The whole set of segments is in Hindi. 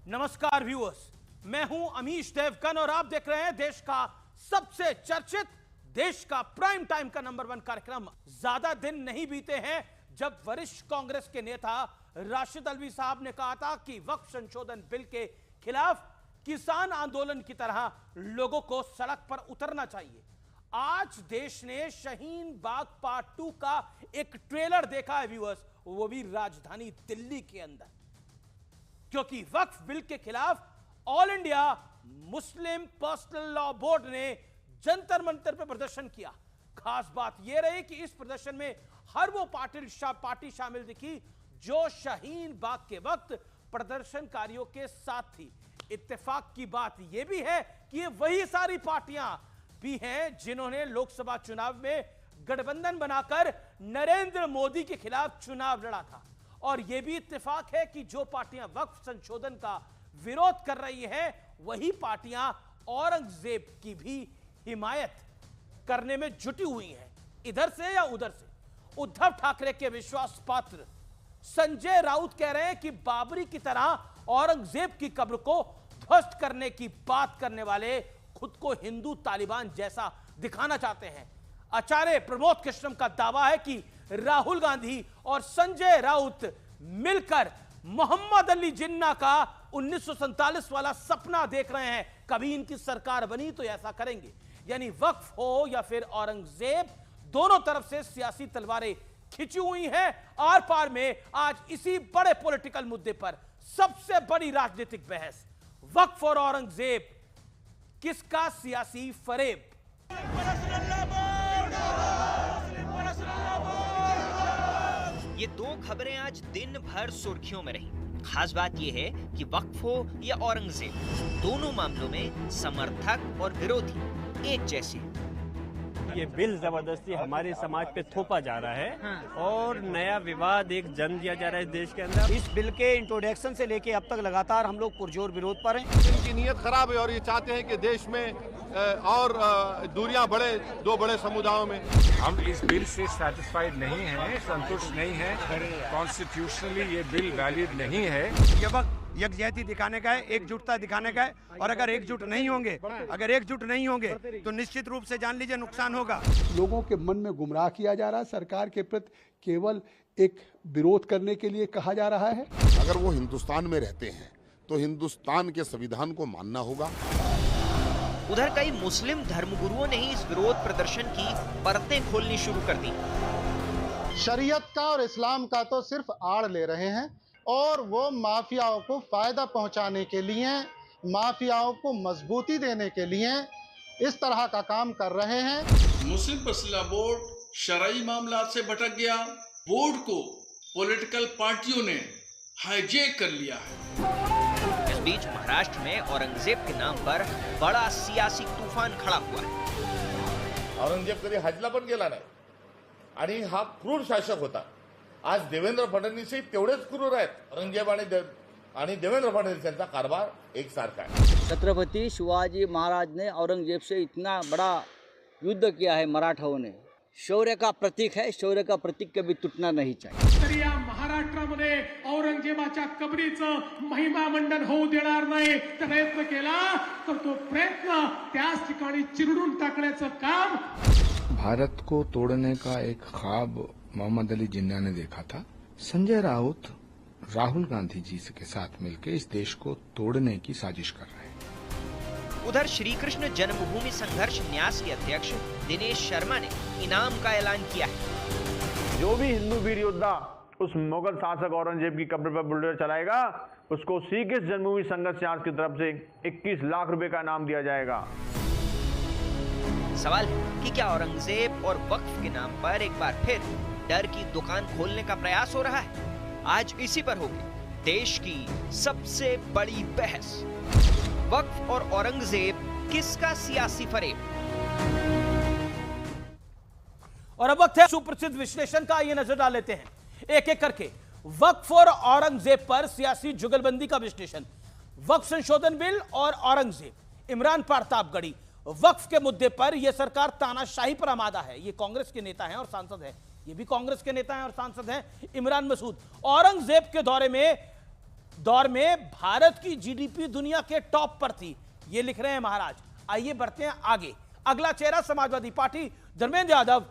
नमस्कार व्यूअर्स, मैं हूं अमीश देवगन और आप देख रहे हैं देश का सबसे चर्चित, देश का प्राइम टाइम का नंबर 1 कार्यक्रम। ज्यादा दिन नहीं बीते हैं जब वरिष्ठ कांग्रेस के नेता राशिद अल्वी साहब ने कहा था कि वक्फ संशोधन बिल के खिलाफ किसान आंदोलन की तरह लोगों को सड़क पर उतरना चाहिए। आज देश ने शाहीन बाग पार्ट 2 का एक ट्रेलर देखा है व्यूअर्स, वो भी राजधानी दिल्ली के अंदर, क्योंकि वक्फ बिल के खिलाफ all India Muslim personal law board ने जंतर मंतर पर प्रदर्शन किया। खास बात यह रही कि इस प्रदर्शन में हर वो पार्टी शामिल दिखी जो शाहीन बाग के वक्त प्रदर्शनकारियों के साथ थी। इत्तेफाक की बात यह भी है कि ये वही सारी पार्टियां भी हैं जिन्होंने लोकसभा चुनाव में गठबंधन बनाकर नरेंद्र मोदी के खिलाफ चुनाव लड़ा था। और यह भी इत्तेफाक है कि जो पार्टियां वक्फ संशोधन का विरोध कर रही हैं वही पार्टियां औरंगजेब की भी हिमायत करने में जुटी हुई हैं, इधर से या उधर से। उद्धव ठाकरे के विश्वास पात्र संजय राउत कह रहे हैं कि बाबरी की तरह औरंगजेब की कब्र को ध्वस्त करने की बात करने वाले खुद को हिंदू तालिबान जैसा दिखाना चाहते हैं। आचार्य प्रमोद कृष्णम का दावा है कि राहुल गांधी और संजय राउत मिलकर मोहम्मद अली जिन्ना का 1947 वाला सपना देख रहे हैं। कभी इनकी सरकार बनी तो ऐसा करेंगे। यानी वक्फ हो या फिर औरंगजेब, दोनों तरफ से सियासी तलवारें खिंची हुई हैं। आर पार में आज इसी बड़े पॉलिटिकल मुद्दे पर सबसे बड़ी राजनीतिक बहस, वक्फ और औरंगजेब किसका सियासी फरेब। ये दो खबरें आज दिन भर सुर्खियों में रही। खास बात यह है कि वक्फ हो या औरंगजेब, दोनों मामलों में समर्थक और विरोधी एक जैसे हैं। ये बिल जबरदस्ती हमारे समाज पे थोपा जा रहा है और नया विवाद एक जन्म दिया जा रहा है देश के अंदर। इस बिल के इंट्रोडक्शन से लेके अब तक लगातार हम लोग पुरजोर विरोध पर हैं। इनकी नीयत खराब है और ये चाहते हैं कि देश में और दूरियां बढ़े दो बड़े समुदायों में। हम इस बिल से सैटिस्फाइड नहीं हैं, संतुष्ट नहीं हैं। कॉन्स्टिट्यूशनली ये बिल वैलिड नहीं है। ये वक्त यकजहती दिखाने का है, एकजुटता दिखाने का है, और अगर एकजुट नहीं होंगे तो निश्चित रूप से जान लीजिए नुकसान होगा। लोगों के मन में गुमराह किया जा रहा है। सरकार के प्रति केवल एक विरोध करने के लिए कहा जा रहा है। अगर वो हिंदुस्तान में रहते हैं तो हिंदुस्तान के संविधान को मानना होगा। उधर कई मुस्लिम धर्मगुरुओं ने ही इस विरोध प्रदर्शन की परतें खोलनी शुरू कर दी। शरीयत का और इस्लाम का तो सिर्फ आड़ ले रहे हैं और वो माफियाओं को फायदा पहुंचाने के लिए, माफियाओं को मजबूती देने के लिए इस तरह का काम कर रहे हैं। मुस्लिम पर्सनल बोर्ड शरई मामला से भटक गया। बोर्ड को पॉलिटिकल पार्टियों ने हाईजैक कर लिया है। इस बीच महाराष्ट्र में औरंगजेब के नाम पर बड़ा सियासी तूफान खड़ा हुआ है। औरंगजेब कधी हजला पण गेला नाही आणि हा क्रूर शासक होता। आज देवेंद्र फडणवीस तेवढेच क्रूर आहेत। औरंगजेब आणि देवेंद्र फडणवीस यांचा कारभार एक सारखा है। छत्रपति शिवाजी महाराज ने औरंगजेब से इतना बड़ा युद्ध किया है, मराठाओं ने। शौर्य का प्रतीक है, शौर्य का प्रतीक कभी टूटना नहीं चाहिए। तरी या महाराष्ट्रामध्ये औरंगजेबाच्या कबरीचं महिमा मंडन होऊ देणार नाही प्रयत्न केला तर तो प्रयत्न त्याच ठिकाणी चिरडून टाकण्याचं काम। भारत को तोड़ने का एक ख्वाब मोहम्मद अली जिन्ना ने देखा था। संजय राउत राहुल गांधी जी के साथ मिलकर इस देश को तोड़ने की साजिश कर रहे हैं। उधर श्री कृष्ण जन्मभूमि संघर्ष न्यास के अध्यक्ष दिनेश शर्मा ने इनाम का ऐलान किया है। जो भी हिंदू वीर योद्धा उस मुगल शासक औरंगजेब की कब्र पर बुलडोजर चलाएगा, उसको श्री कृष्ण जन्मभूमि संघर्ष न्यास की तरफ से 21 लाख रुपए का इनाम दिया जाएगा। सवाल है कि क्या औरंगजेब और वक्फ के नाम पर एक बार फिर डर की दुकान खोलने का प्रयास हो रहा है? आज इसी पर होगी देश की सबसे बड़ी बहस, वक्फ और औरंगजेब किसका सियासी फरेब। और अब वक्त है सुप्रसिद्ध विश्लेषण का। ये नजर डाल लेते हैं एक एक करके वक्फ और औरंगजेब पर सियासी जुगलबंदी का विश्लेषण। वक्फ संशोधन बिल और औरंगजेब, इमरान प्रतापगढ़ी। वक्फ के मुद्दे पर यह सरकार तानाशाही पर आमादा है। ये कांग्रेस के नेता हैं और सांसद हैं, ये भी कांग्रेस के नेता हैं और सांसद हैं इमरान मसूद। औरंगजेब के दौरे में दौर में भारत की जीडीपी दुनिया के टॉप पर थी। ये लिख रहे हैं महाराज। आइए बढ़ते हैं आगे। अगला चेहरा समाजवादी पार्टी, धर्मेंद्र यादव।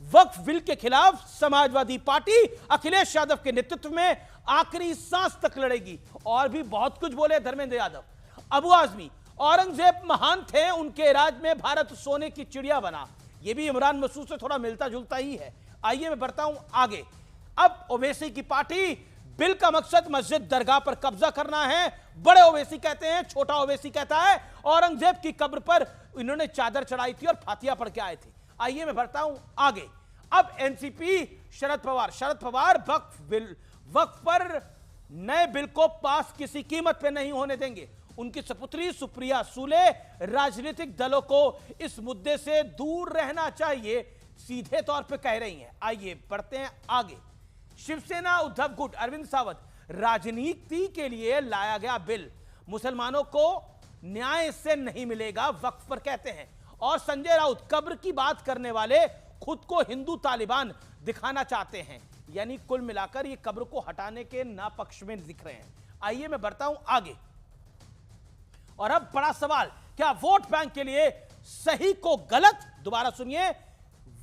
वक्फ बिल के खिलाफ समाजवादी पार्टी अखिलेश यादव के नेतृत्व में आखिरी सांस तक लड़ेगी। और भी बहुत कुछ बोले धर्मेंद्र यादव। अबू आजमी, औरंगजेब महान थे, उनके राज में भारत सोने की चिड़िया बना। यह भी इमरान मसूद से थोड़ा मिलता जुलता ही है। आइए मैं बढ़ता हूं आगे। अब ओवैसी की पार्टी, बिल का मकसद मस्जिद दरगाह पर कब्जा करना है। बड़े ओवैसी कहते हैं, छोटा ओवैसी कहता है औरंगजेब की कब्र पर इन्होंने चादर चढ़ाई थी और फातिया पढ़ के आए थे। आइए मैं बढ़ता हूं आगे। अब एनसीपी, शरद पवार वक्फ पर नए बिल को पास किसी कीमत पे नहीं होने देंगे। उनकी सपुत्री सुप्रिया सूले राजनीतिक दलों को इस मुद्दे से दूर रहना चाहिए, सीधे तौर पे कह रही हैं। आइए बढ़ते हैं आगे। शिवसेना उद्धव गुट, अरविंद सावंत, राजनीति के लिए लाया गया बिल, मुसलमानों को न्याय इससे नहीं मिलेगा, वक्फ पर कहते हैं। और संजय राउत, कब्र की बात करने वाले खुद को हिंदू तालिबान दिखाना चाहते हैं। यानी कुल मिलाकर ये कब्र को हटाने के ना पक्ष में दिख रहे हैं। आइए मैं बढ़ता हूं आगे। और अब बड़ा सवाल, क्या वोट बैंक के लिए सही को गलत, दोबारा सुनिए,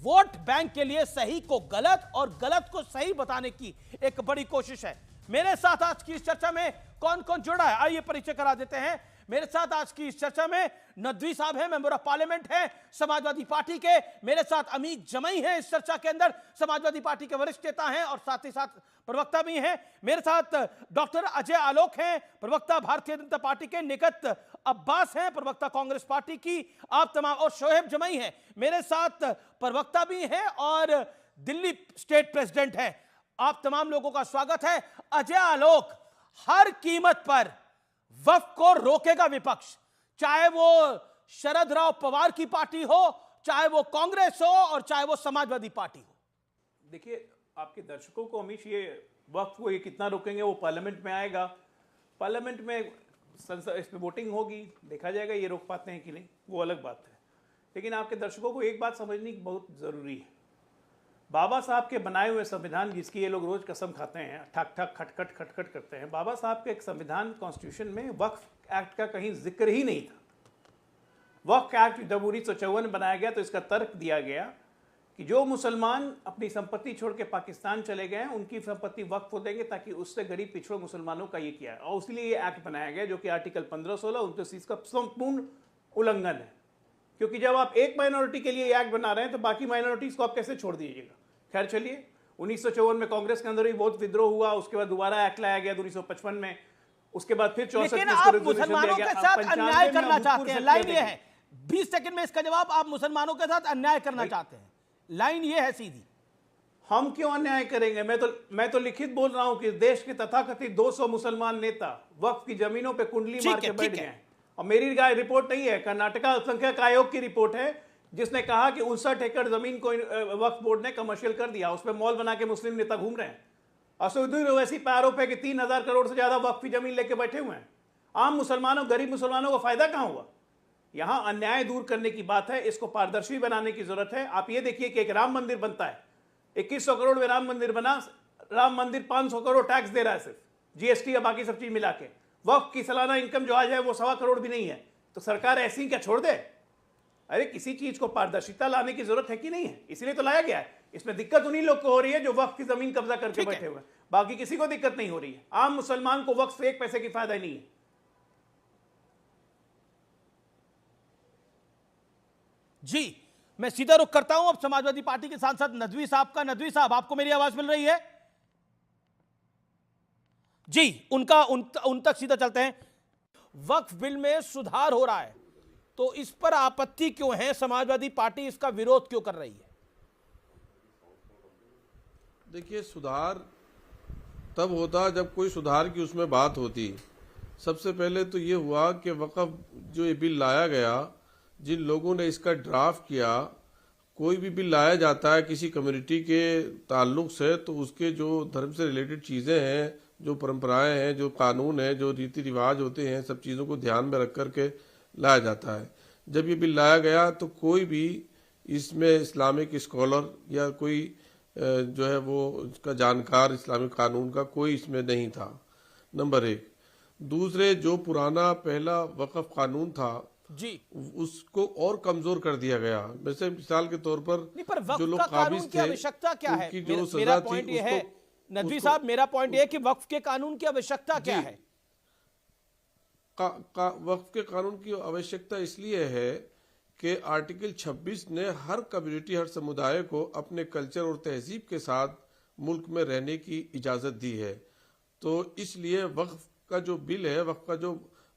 वोट बैंक के लिए सही को गलत और गलत को सही बताने की एक बड़ी कोशिश है। मेरे साथ आज की इस चर्चा में कौन कौन जुड़ा है, आइए परिचय करा देते हैं। मेरे साथ आज की इस चर्चा में नदवी साहब हैं, मेंबर ऑफ पार्लियामेंट हैं समाजवादी पार्टी के। मेरे साथ अमीत जमई हैं इस चर्चा के अंदर, समाजवादी पार्टी के वरिष्ठ नेता हैं और साथ ही साथ प्रवक्ता भी हैं। मेरे साथ डॉक्टर अजय आलोक हैं, प्रवक्ता भारतीय जनता पार्टी के। निकत अब्बास हैं, प्रवक्ता कांग्रेस पार्टी की। आप तमाम, और शोएब जमई हैं मेरे साथ, प्रवक्ता भी हैं और दिल्ली स्टेट प्रेसिडेंट हैं। आप तमाम लोगों का स्वागत है। अजय आलोक, हर कीमत पर वक्फ को रोकेगा विपक्ष, चाहे वो शरद राव पवार की पार्टी हो, चाहे वो कांग्रेस हो और चाहे वो समाजवादी पार्टी हो। देखिए, आपके दर्शकों को हमेशा ये वक्फ को ये कितना रोकेंगे, वो पार्लियामेंट में आएगा, पार्लियामेंट में इस पे वोटिंग होगी, देखा जाएगा ये रोक पाते हैं कि नहीं, वो अलग बात है। लेकिन आपके दर्शकों को एक बात समझनी बहुत जरूरी है, बाबा साहब के बनाए हुए संविधान, जिसकी ये लोग रोज कसम खाते हैं, ठक ठक खटखट खटखट करते हैं, बाबा साहब के एक संविधान कॉन्स्टिट्यूशन में वक्फ एक्ट का कहीं जिक्र ही नहीं था। वक्फ एक्ट जब 1954 में बनाया गया तो इसका तर्क दिया गया कि जो मुसलमान अपनी संपत्ति छोड़ के पाकिस्तान चले गए हैं, उनकी संपत्ति वक्फ हो देंगे, ताकि उससे गरीब पिछड़ों मुसलमानों का ये किया है। और इसलिए ये एक्ट बनाया गया, जो कि आर्टिकल 15, 16, 29 का संपूर्ण उल्लंघन है। क्योंकि जब आप एक माइनॉरिटी के लिए एक्ट बना रहे हैं तो बाकी माइनॉरिटीज को आप कैसे छोड़ दीजिएगा। खैर चलिए, 1954 में कांग्रेस के अंदर भी बहुत विद्रोह हुआ, उसके बाद दोबारा एक्ट लाया गया 1955 में, उसके बाद फिर 64 में आप मुसलमानों के साथ अन्याय करना चाहते हैं, लाइन ये है। 20 सेकंड में इसका जवाब, आप मुसलमानों के साथ अन्याय करना चाहते हैं, लाइन ये है सीधी। हम क्यों अन्याय करेंगे? मैं तो लिखित बोल रहा हूं कि देश के तथाकथित 200 मुसलमान नेता वक्फ की जमीनों पे कुंडली मार के बैठ गए। और मेरी रिपोर्ट नहीं है, कर्नाटका अल्पसंख्यक आयोग की रिपोर्ट है, जिसने कहा कि 59 एकड़ जमीन को वक्फ बोर्ड ने कमर्शियल कर दिया, उसमें मॉल बना के मुस्लिम नेता घूम रहे हैं। असदुद्दीन ओवैसी पे आरोप है कि 3000 करोड़ से ज्यादा वक्फ की जमीन लेके बैठे हुए हैं। आम मुसलमानों, गरीब मुसलमानों को फायदा कहां हुआ? यहां अन्याय दूर करने की बात है, इसको पारदर्शी बनाने की जरूरत है। आप ये देखिए कि एक राम मंदिर बनता है, 2100 करोड़ में राम मंदिर बना, राम मंदिर 500 करोड़ टैक्स दे रहा है, सिर्फ जीएसटी या बाकी सब चीज मिला के। वक्फ की सालाना इनकम जो आ जाए वो 1.25 करोड़ भी नहीं है, तो सरकार ऐसी ही क्या छोड़ दे? अरे किसी चीज को पारदर्शिता लाने की जरूरत है कि नहीं है, इसीलिए तो लाया गया है। इसमें दिक्कत उन्हीं लोग को हो रही है जो वक्फ की जमीन कब्जा करके बैठे हुए हैं, बाकी किसी को दिक्कत नहीं हो रही है। आम मुसलमान को वक्फ से 1 पैसे की फायदा ही नहीं है। जी, मैं सीधा रुख करता हूं अब समाजवादी पार्टी के सांसद नदवी साहब का। नदवी साहब, आपको मेरी आवाज मिल रही है? जी, उन तक सीधा चलते हैं। वक्फ बिल में सुधार हो रहा है, तो इस पर आपत्ति क्यों है? समाजवादी पार्टी इसका विरोध क्यों कर रही है? देखिए, सुधार तब होता जब कोई सुधार की उसमें बात होती। सबसे पहले तो ये हुआ कि वक्फ जो ये बिल लाया गया, जिन लोगों ने इसका ड्राफ्ट किया, कोई भी बिल लाया जाता है किसी कम्युनिटी के ताल्लुक से, तो उसके जो धर्म से रिलेटेड चीज़ें हैं, जो परंपराएं हैं, जो कानून है, जो रीति रिवाज होते हैं, सब चीज़ों को ध्यान में रख करके लाया जाता है। जब ये बिल लाया गया तो कोई भी इसमें इस्लामिक स्कॉलर या कोई जो है वो उसका जानकार इस्लामिक कानून का कोई इसमें नहीं था। नंबर एक। दूसरे, जो पुराना पहला वक्फ कानून था जी, उसको और कमजोर कर दिया गया। वैसे मिसाल के तौर पर जो लोग काबिज थे, आवश्यकता क्या है? उनकी जो मेरा सजा पॉइंट थी ये है नदवी साहब, मेरा पॉइंट ये है कि वक्फ के कानून की आवश्यकता क्या है? वक्फ के कानून की आवश्यकता इसलिए है कि आर्टिकल 26 ने हर कम्युनिटी, हर समुदाय को अपने कल्चर और तहजीब के साथ मुल्क में रहने की इजाज़त दी है। तो इसलिए वक्फ का जो बिल है, वक्फ का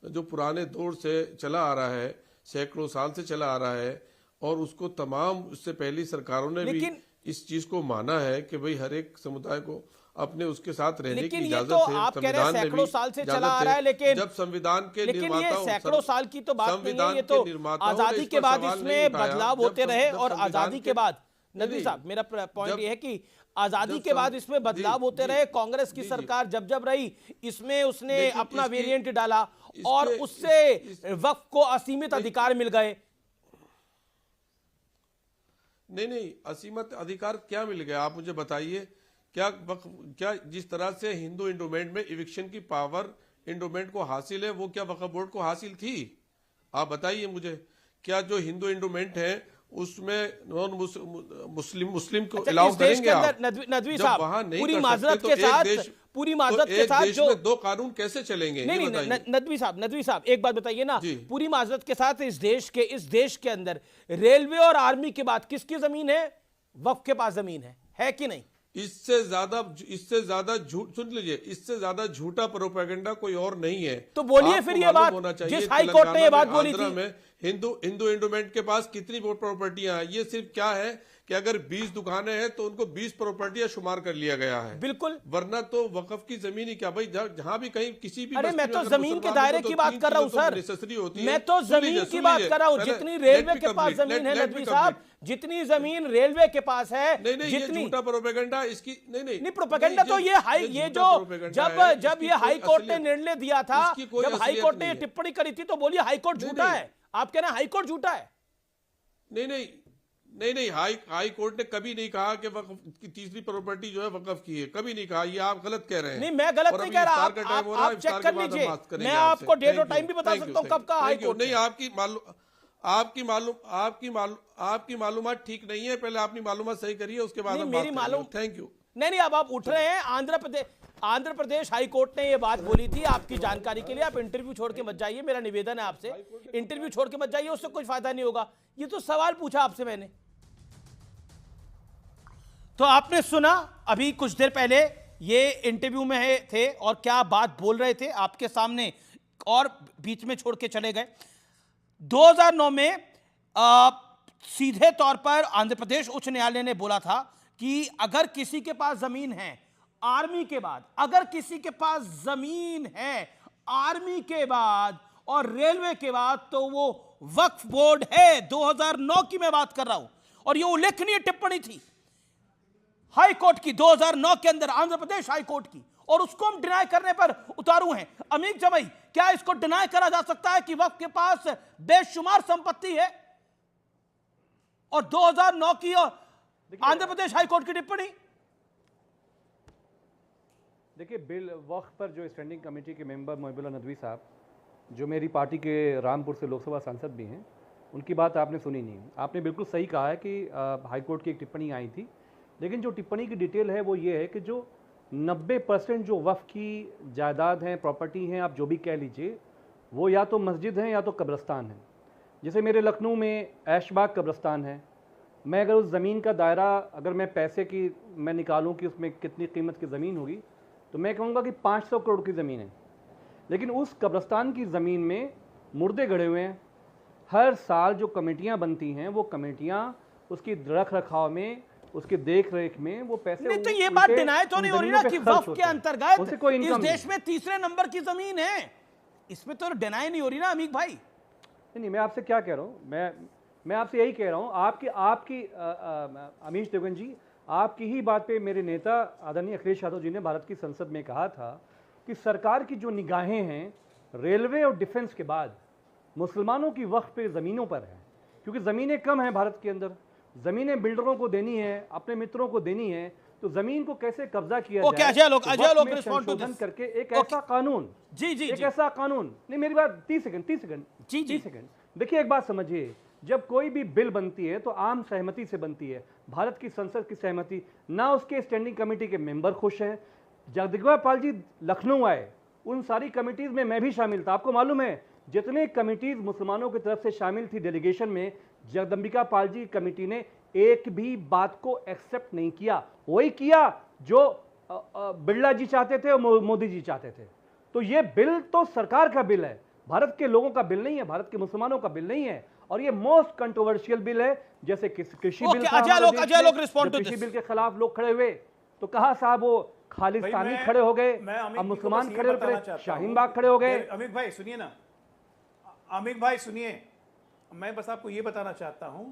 जो पुराने दौर से चला आ रहा है, सैकड़ों साल से चला आ रहा है, और उसको तमाम उससे पहली सरकारों ने भी इस चीज को माना है कि भाई हर एक समुदाय को अपने उसके साथ रहने की इजाजत तो है। आप कह रहे हैं सैकड़ों साल से चला आ रहा है, लेकिन जब संविधान के निर्माताओं, सैकड़ों साल की तो बात नहीं है, ये तो आजादी के बाद इसमें बदलाव होते रहे, और आजादी के बाद नदवी साहब, मेरा पॉइंट ये है कि आजादी के बाद इसमें बदलाव होते रहे। कांग्रेस की सरकार जब रही, इसमें उसने अपना वेरिएंट डाला और उससे वक्फ को असीमित अधिकार मिल गए। नहीं, असीमित अधिकार क्या मिल गया, आप मुझे बताइए। क्या जिस तरह से हिंदू इंडोमेंट में इविक्शन की पावर इंडोमेंट को हासिल है, वो क्या वक्फ बोर्ड को हासिल थी? आप बताइए मुझे। क्या जो हिंदू इंडोमेंट है उसमें नॉन मुस्लिम को अलाउ करेंगे आप? नदवी साहब, पूरी माजरत के साथ जो 2 कानून कैसे चलेंगे? नहीं, नदवी साहब एक बात बताइए ना, पूरी माजरत के साथ इस देश के अंदर रेलवे और आर्मी के बाद किसकी जमीन है? वक्फ के पास जमीन है कि नहीं? इससे ज्यादा झूठ, सुन लीजिए, इससे ज्यादा झूठा प्रोपेगेंडा कोई और नहीं है। तो बोलिए फिर ये बात, जिस हाई कोर्ट ने ये बात बोली थी, में हिंदू इंडोमेंट के पास कितनी प्रॉपर्टियां हैं? ये सिर्फ क्या है कि अगर 20 दुकानें हैं तो उनको 20 प्रॉपर्टियां शुमार कर लिया गया है। बिल्कुल, वरना तो वक्फ की जमीन ही क्या भाई, जहां भी कहीं किसी भी, अरे मैं तो जमीन के दायरे की बात कर रहा हूं सर, मैं तो जमीन की बात कर रहा हूं। जितनी रेलवे के पास जमीन है नदवी साहब, जितनी जमीन रेलवे के पास है, जितनी झूठा प्रोपेगेंडा इसकी नहीं प्रोपेगेंडा तो ये जो जब ये हाई कोर्ट ने निर्णय दिया था, जब हाई कोर्ट ने टिप्पणी करी थी, तो बोलिए हाई कोर्ट झूठा है। आप कह रहे हैं हाई कोर्ट झूठा है? नहीं, हाई कोर्ट ने कभी नहीं कहा कि वक्फ की तीसरी प्रॉपर्टी जो है वक्फ की है, कभी नहीं कहा। ये आप गलत कह रहे हैं। नहीं, मैं गलत नहीं कह रहा, आप चेक कर लीजिए, मैं आपको डेट और टाइम भी बता सकता हूं कब का हाई कोर्ट। नहीं, आपकी मालूमात ठीक नहीं है, पहले अपनी मालूमात सही करिए, उसके बाद मेरी मालूम। Thank you. नहीं, अब आप उठ रहे हैं। आंध्र प्रदेश हाई कोर्ट ने ये बात बोली थी, आपकी जानकारी के लिए। आप इंटरव्यू छोड़ के मत जाइए, मेरा निवेदन है आपसे, इंटरव्यू छोड़ के मत जाइए, उससे कुछ फायदा नहीं होगा। ये तो सवाल पूछा आपसे मैंने, तो आपने सुना अभी कुछ देर पहले ये इंटरव्यू में थे और क्या बात बोल रहे थे आपके सामने, और बीच में छोड़ के चले गए। 2009 में सीधे तौर पर आंध्र प्रदेश उच्च न्यायालय ने बोला था कि अगर किसी के पास जमीन है आर्मी के बाद, अगर किसी के पास जमीन है आर्मी के बाद और रेलवे के बाद, तो वो वक्फ बोर्ड है। 2009 की मैं बात कर रहा हूं, और ये उल्लेखनीय टिप्पणी थी हाई कोर्ट की 2009 के अंदर, आंध्र प्रदेश हाई कोर्ट की, और उसको हम डिनाई करने पर उतारू हैं। अमीक जमई, क्या इसको डिनाई करा जा सकता है कि वक्फ के पास बेशुमार संपत्ति है? और 2009 की आंध्र प्रदेश हाई कोर्ट की टिप्पणी। देखिए, बिल वक्फ पर जो स्टैंडिंग कमेटी के मेंबर मोहिबुल्लाह नदवी साहब, जो मेरी पार्टी के रामपुर से लोकसभा सांसद भी हैं, उनकी बात आपने सुनी नहीं। आपने बिल्कुल सही कहा है कि हाई कोर्ट की एक टिप्पणी आई थी, लेकिन जो टिप्पणी की डिटेल है वो ये है कि जो 90% जो वक्फ की जायदाद हैं, प्रॉपर्टी हैं, आप जो भी कह लीजिए, वो या तो मस्जिद हैं या तो कब्रस्तान है। जैसे मेरे लखनऊ में ऐशबाग कब्रस्तान है, मैं अगर उस ज़मीन का दायरा, अगर मैं पैसे की मैं निकालूं कि उसमें कितनी कीमत की ज़मीन होगी, तो मैं कहूँगा कि 500 करोड़ की ज़मीन है। लेकिन उस कब्रस्तान की ज़मीन में मुर्दे गड़े हुए हैं। हर साल जो कमेटियाँ बनती हैं, वो कमेटियाँ उसकी रख रखाव में, उसके देख रेख में वो पैसे, नहीं तो ये बात डिनाई तो नहीं हो रही ना कि वक्फ के अंतर्गत इस देश में तीसरे नंबर की जमीन है, इसमें तो डिनाई नहीं हो रही ना अमीक भाई। नहीं, मैं आपसे क्या कह रहा हूँ, मैं आपसे यही कह रहा हूँ, आपकी अमीश देवगन जी, आपकी ही बात पे मेरे नेता आदरणीय अखिलेश यादव जी ने भारत की संसद में कहा था कि सरकार की जो निगाहें हैं रेलवे और डिफेंस के बाद मुसलमानों की वक्फ पे ज़मीनों पर है, क्योंकि ज़मीनें कम हैं भारत के अंदर, ज़मीनें बिल्डरों को देनी है, अपने मित्रों को देनी है, तो जमीन को कैसे कब्जा किया ओके, जाए, अजय लोग वक्त में रिस्पॉन्ड टू संशोधन दिस करके एक ऐसा कानून, जी ऐसा कानून, नहीं मेरी बात 30 सेकंड, देखिए एक बात समझिए, जब कोई भी बिल बनती है तो आम सहमति से बनती है, भारत की संसद की सहमति ना, उसके स्टैंडिंग कमेटी के मेंबर खुश हैं। जगदम्बिका पाल जी लखनऊ आए, उन सारी कमिटीज में मैं भी शामिल था। आपको मालूम है जितने कमिटीज मुसलमानों की तरफ से शामिल थी डेलीगेशन में, जगदम्बिका पाल जी कमेटी ने एक भी बात को एक्सेप्ट नहीं किया। वही किया जो बिरला जी चाहते थे और मोदी जी चाहते थे। तो ये बिल तो सरकार का बिल है, भारत के लोगों का बिल नहीं है, भारत के मुसलमानों का बिल नहीं है, और ये मोस्ट कंट्रोवर्शियल बिल है। जैसे कृषि बिल था, कृषि बिल के खिलाफ लोग खड़े हुए तो कहा साहब वो खालिस्तानी खड़े हो गए, अब मुसलमान खड़े हो गए, शाहीन बाग खड़े हो गए। अमित भाई सुनिए ना, अमित भाई सुनिए, मैं बस आपको ये बताना चाहता हूं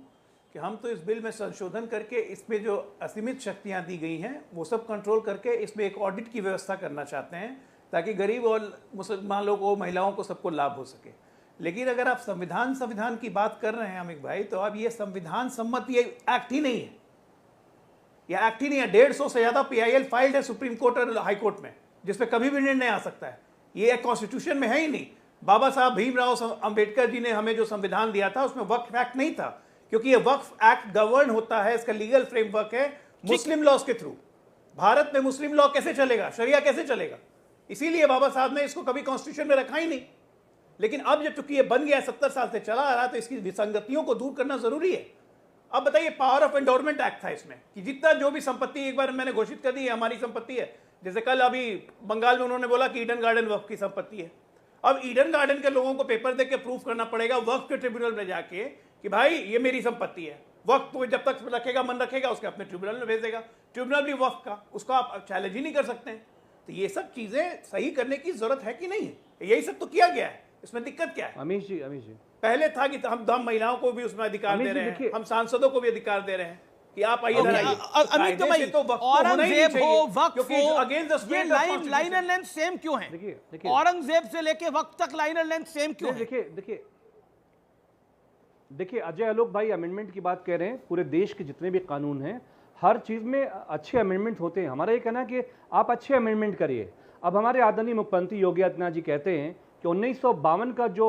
कि हम तो इस बिल में संशोधन करके इसमें जो असीमित शक्तियां दी गई हैं वो सब कंट्रोल करके इसमें एक ऑडिट की व्यवस्था करना चाहते हैं ताकि गरीब और मुसलमान लोगों, महिलाओं को सबको लाभ हो सके। लेकिन अगर आप संविधान की बात कर रहे हैं अमित भाई, तो अब ये संविधान सम्मत ये एक्ट ही नहीं है, यह एक्ट ही नहीं है। 150 से ज्यादा PIL फाइल्ड है सुप्रीम कोर्ट और हाई कोर्ट में, जिसपे कभी भी निर्णय आ सकता है। ये कॉन्स्टिट्यूशन में है ही नहीं। बाबा साहब भीमराव अंबेडकर जी ने हमें जो संविधान दिया था उसमें वक्फ एक्ट नहीं था, क्योंकि ये वक्फ एक्ट गवर्न होता है, इसका लीगल फ्रेमवर्क है मुस्लिम लॉज के थ्रू। भारत में मुस्लिम लॉ कैसे चलेगा, शरिया कैसे चलेगा? इसीलिए बाबा साहब ने इसको कभी कॉन्स्टिट्यूशन में रखा ही नहीं। लेकिन अब जब चूंकि ये बन गया, 70 साल से चला आ रहा, तो इसकी विसंगतियों को दूर करना जरूरी है। अब बताइए, पावर ऑफ एंडोरमेंट एक्ट था इसमें कि जितना जो भी संपत्ति एक बार मैंने घोषित कर दी है हमारी संपत्ति है। जैसे कल अभी बंगाल में उन्होंने बोला कि ईडन गार्डन वक्फ की संपत्ति है। अब ईडन गार्डन के लोगों को पेपर देके प्रूफ करना पड़ेगा वक्फ के ट्रिब्यूनल में जाके कि भाई ये मेरी संपत्ति है। वक्फ तो जब तक रखेगा, मन रखेगा, उसके अपने ट्रिब्यूनल में भेज देगा, ट्रिब्यूनल भी वक्फ का, उसको आप चैलेंज ही नहीं कर सकते हैं। तो ये सब चीजें सही करने की जरूरत है कि नहीं है? यही सब तो किया गया है, इसमें दिक्कत क्या है? अमीश जी पहले था कि हम महिलाओं को भी उसमें अधिकार दे रहे हैं, हम सांसदों को भी अधिकार दे रहे हैं कि आप आइए इधर आइए। अमित भाई, औरंगजेब हो, वक्फ हो, ये लाइन एंड लेंथ सेम क्यों है? देखिए औरंगजेब से लेके वक्त तक लाइन एंड लेंथ सेम क्यों है? देखिए अजय आलोक भाई अमेंडमेंट की बात कह रहे हैं। पूरे देश के जितने भी कानून हैं हर चीज में अच्छे अमेंडमेंट होते हैं। हमारा ये कहना है कि आप अच्छे अमेंडमेंट करिए। अब हमारे आदरणीय मुख्यमंत्री योगी आदित्यनाथ जी कहते हैं कि 1952 का जो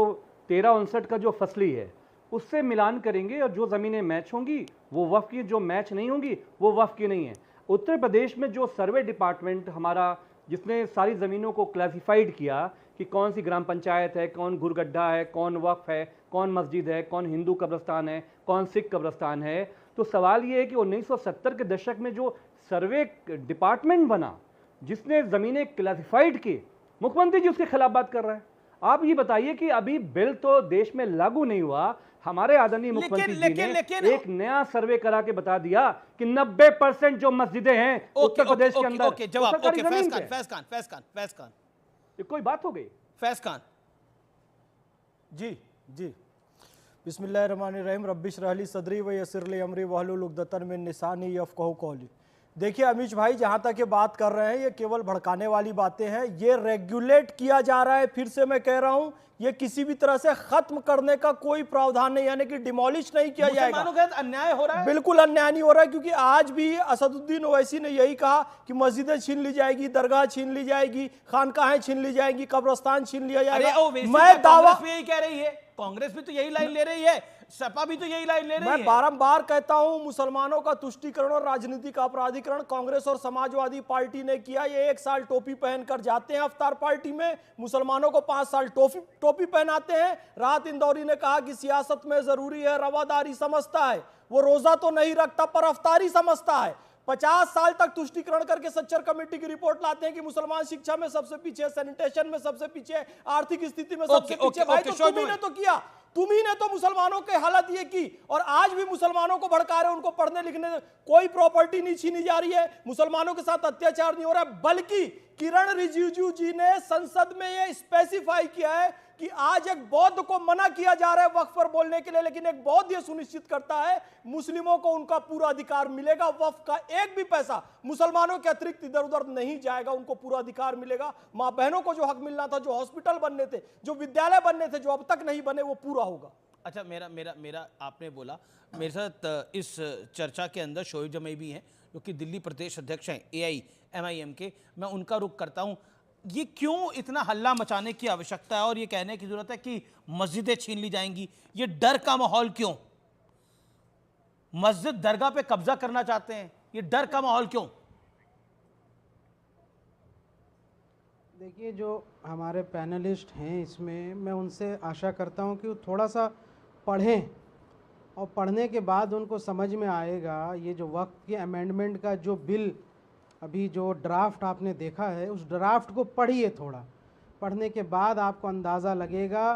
1359 का जो फसली है उससे मिलान करेंगे और जो ज़मीनें मैच होंगी वो वक्फ की, जो मैच नहीं होंगी वो वक्फ की नहीं है। उत्तर प्रदेश में जो सर्वे डिपार्टमेंट हमारा, जिसने सारी ज़मीनों को क्लासिफाइड किया कि कौन सी ग्राम पंचायत है, कौन गुरगड्ढा है, कौन वक्फ है, कौन मस्जिद है, कौन हिंदू कब्रस्तान है, कौन सिख कब्रस्तान है, तो सवाल ये है कि 1970 के दशक में जो सर्वे डिपार्टमेंट बना जिसने ज़मीनें क्लासिफाइड की, मुख्यमंत्री जी उसके खिलाफ बात कर रहे हैं। आप ये बताइए कि अभी बिल तो देश में लागू नहीं हुआ, हमारे आदरणीय मुख्यमंत्री जी ने एक नया सर्वे करा के बता दिया कि 90% जो मस्जिदें हैं उत्तर प्रदेश के अंदर, फैज खान ये कोई बात हो गई? फैज खान जी बिस्मिल्लाहिर्रहमानिर्रहीम रब्बिश रहली सदरी व यसिरली अमरी वहलुल उक़दतन मिन लिसानी यफ़क़हू क़ौली। देखिए अमीश भाई, जहाँ तक ये बात कर रहे हैं ये केवल भड़काने वाली बातें हैं। ये रेगुलेट किया जा रहा है, फिर से मैं कह रहा हूँ, ये किसी भी तरह से खत्म करने का कोई प्रावधान नहीं, यानी कि डिमोलिश नहीं किया जाएगा। अन्याय हो रहा है, बिल्कुल अन्याय नहीं हो रहा है, क्योंकि आज भी असदुद्दीन ओवैसी ने यही कहा कि मस्जिदें छीन ली जाएगी, दरगाह छीन ली जाएगी, खानकाहें छीन ली जाएगी, कब्रस्तान छीन लिया जाएगा। मैं दावा यही कह रही है, कांग्रेस भी तो यही लाइन ले रही है, सपा भी तो यही लाइन ले रही है। मैं बारंबार कहता हूं, मुसलमानों का तुष्टीकरण और राजनीति का अपराधीकरण कांग्रेस और समाजवादी पार्टी ने किया। ये 1 साल टोपी पहनकर जाते हैं अफ्तार पार्टी में, मुसलमानों को 5 साल टोपी पहनाते हैं। राहत इंदौरी ने कहा कि सियासत में जरूरी है, रवादारी समझता है, वो रोजा तो नहीं रखता पर अफ्तारी समझता है। 50 साल तक तुष्टीकरण करके सच्चर कमेटी की रिपोर्ट लाते हैं कि मुसलमान शिक्षा में सबसे पीछे, सैनिटेशन में सबसे पीछे, आर्थिक स्थिति में सबसे पीछे। भाई तो तुम्ही ने तो किया, तुम्ही ने तो मुसलमानों के हालत ये की, और आज भी मुसलमानों को भड़का रहे, उनको पढ़ने लिखने, कोई प्रॉपर्टी नहीं छीनी जा रही है, मुसलमानों के साथ अत्याचार नहीं हो रहा है। बल्कि किरण रिजिजू जी ने संसद में ये स्पेसिफाई किया है कि आज एक बौद्ध को मना किया जा रहा है वक्फ पर बोलने के लिए, लेकिन एक बौद्ध ये सुनिश्चित करता है मुस्लिमों को उनका पूरा अधिकार मिलेगा, वक्फ का एक भी पैसा मुसलमानों के अतिरिक्त इधर उधर नहीं जाएगा, उनको पूरा अधिकार मिलेगा। मां बहनों को जो हक मिलना था, जो हॉस्पिटल बनने थे, जो विद्यालय बनने थे, जो अब तक नहीं बने, वो पूरा होगा। अच्छा, मेरा आपने बोला मेरे साथ इस चर्चा के अंदर शोएब जमी भी हैं, जो कि दिल्ली प्रदेश अध्यक्ष हैं AIMIM के, मैं उनका रुख करता हूं। ये क्यों इतना हल्ला मचाने की आवश्यकता है और ये कहने की जरूरत है कि मस्जिदें छीन ली जाएंगी? ये डर का माहौल क्यों? मस्जिद दरगाह पे कब्जा करना चाहते हैं, ये डर का माहौल क्यों? देखिए, जो हमारे पैनलिस्ट हैं इसमें, मैं उनसे आशा करता हूं कि वो थोड़ा सा पढ़ें और पढ़ने के बाद उनको समझ में आएगा ये जो वक्फ के अमेंडमेंट का जो बिल अभी जो ड्राफ्ट आपने देखा है, उस ड्राफ्ट को पढ़िए। थोड़ा पढ़ने के बाद आपको अंदाज़ा लगेगा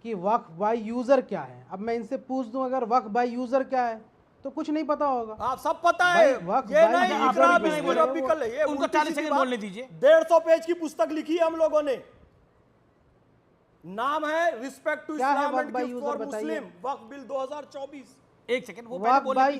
कि वक्फ बाय यूज़र क्या है। अब मैं इनसे पूछ दूं अगर वक्फ बाय यूज़र क्या है तो कुछ नहीं पता होगा। आप सब पता है, ये नहीं इकराबिकल है, ये उनको 40 सेकंड बोलने दीजिए। 150 पेज की पुस्तक लिखी है हम लोगों ने, नाम है respect to Islam and gift for Muslim, Waqf bill 2024। एक सेकंड, वो पहले बोले।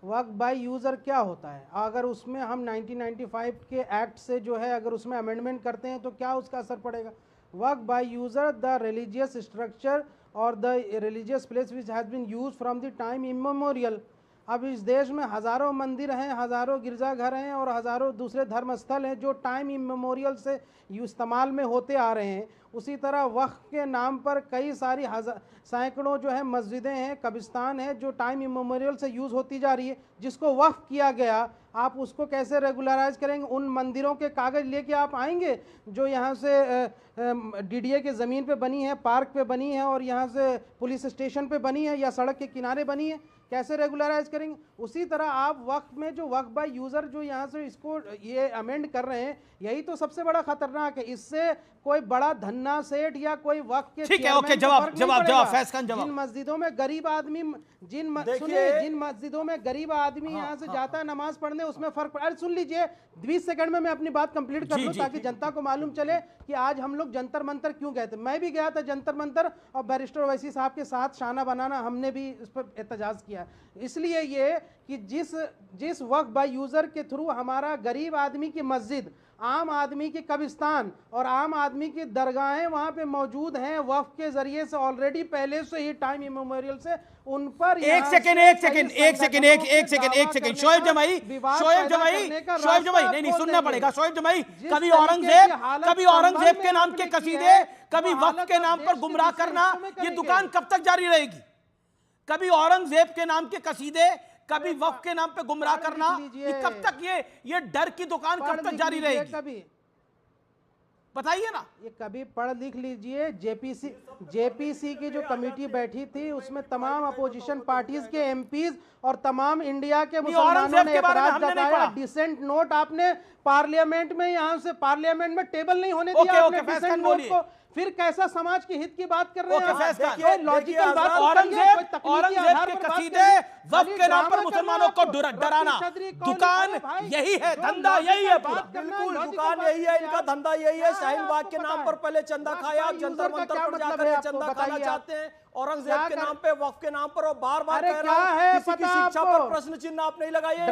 वक्फ बाय यूज़र क्या होता है? अगर उसमें हम 1995 के एक्ट से जो है अगर उसमें अमेंडमेंट करते हैं तो क्या उसका असर पड़ेगा? Waqf by user the religious structure और the religious place which has been use from the time immemorial. अब इस देश में हज़ारों मंदिर हैं, हज़ारों गिरजाघर हैं और हज़ारों दूसरे धर्मस्थल हैं जो टाइम इमेमोरियल से इस्तेमाल में होते आ रहे हैं। उसी तरह वक्फ के नाम पर कई सारी सैकड़ों जो है मस्जिदें हैं, कब्रिस्तान है जो टाइम इमेमोरियल से यूज़ होती जा रही है। जिसको वक्फ किया गया, आप उसको कैसे रेगुलराइज करेंगे? उन मंदिरों के कागज़ लेके आप आएंगे जो यहाँ से DDA के ज़मीन पे बनी है, पार्क पे बनी है और यहाँ से पुलिस स्टेशन पे बनी है या सड़क के किनारे बनी है, कैसे रेगुलराइज करेंगे? उसी तरह आप वक्फ में जो वक्फ बाय यूज़र जो यहाँ से इसको ये अमेंड कर रहे हैं, यही तो सबसे बड़ा खतरनाक है। इससे कोई बड़ा धन्ना सेठ या कोई वक्फ के ठीक है, ओके, जवाब फैज़ खान जवाब। जिन मस्जिदों में गरीब आदमी जिन मस्जिदों में गरीब आदमी यहाँ से जाता है नमाज पढ़ने, उसमें फर्क पड़ा। सुन लीजिए, 20 सेकंड में मैं अपनी बात कंप्लीट कर लूं ताकि जनता को मालूम चले कि आज हम लोग जंतर मंतर क्यों गए थे। मैं भी गया था जंतर मंतर और बैरिस्टर ओवैसी साहब के साथ शाना बनाना हमने भी इस पर एहतजाज किया। इसलिए ये कि जिस वक्फ बाय यूज़र के थ्रू हमारा गरीब आदमी की मस्जिद, आम आदमी के कब्रिस्तान और आम आदमी की दरगाहें वहाँ पे मौजूद हैं, वक्फ के जरिए से ऑलरेडी पहले से ही टाइम इमेमोरियल से उन पर एक सेकंड शोएब जमाई नहीं सुनना पड़ेगा। शोएब जमाई, कभी औरंगजेब के नाम के कसीदे, कभी वक्फ के नाम पर गुमराह करना, ये दुकान कब तक जारी रहेगी? कभी औरंगजेब के नाम के कसीदे, कभी वक्फ के नाम पे गुमराह करना, ये कब तक ये डर की दुकान कब तक जारी रहेगी? कभी बताइए ना। ये कभी पढ़ लिख लीजिए। जेपीसी की जो कमेटी बैठी थी उसमें तमाम अपोजिशन पार्टीज के एमपीज और तमाम इंडिया के मुसलमानों ने एतराज जताया। डिसेंट नोट आपने पार्लियामेंट में, यहाँ से पार्लियामेंट में टेबल नहीं होने दिया आपने डिसेंट नोट को। फिर कैसा समाज के हित की बात कर रहे हैं? लॉजिकल बात। औरंगजेब के कसीदे, वक्फ के नाम पर मुसलमानों को डराना, दुकान यही है, धंधा यही है। बिल्कुल, दुकान यही है, इनका धंधा यही है। शाहीन बाग के नाम पर पहले चंदा खाया, जंतर मंतर पर जाकर चंदा खाना चाहते हैं। औरंगजेब के नाम पे, वक्फ के नाम पर, और बार-बार कह रहा है किसी की शिक्षा पर प्रश्न चिन्ह आप नहीं लगाइए।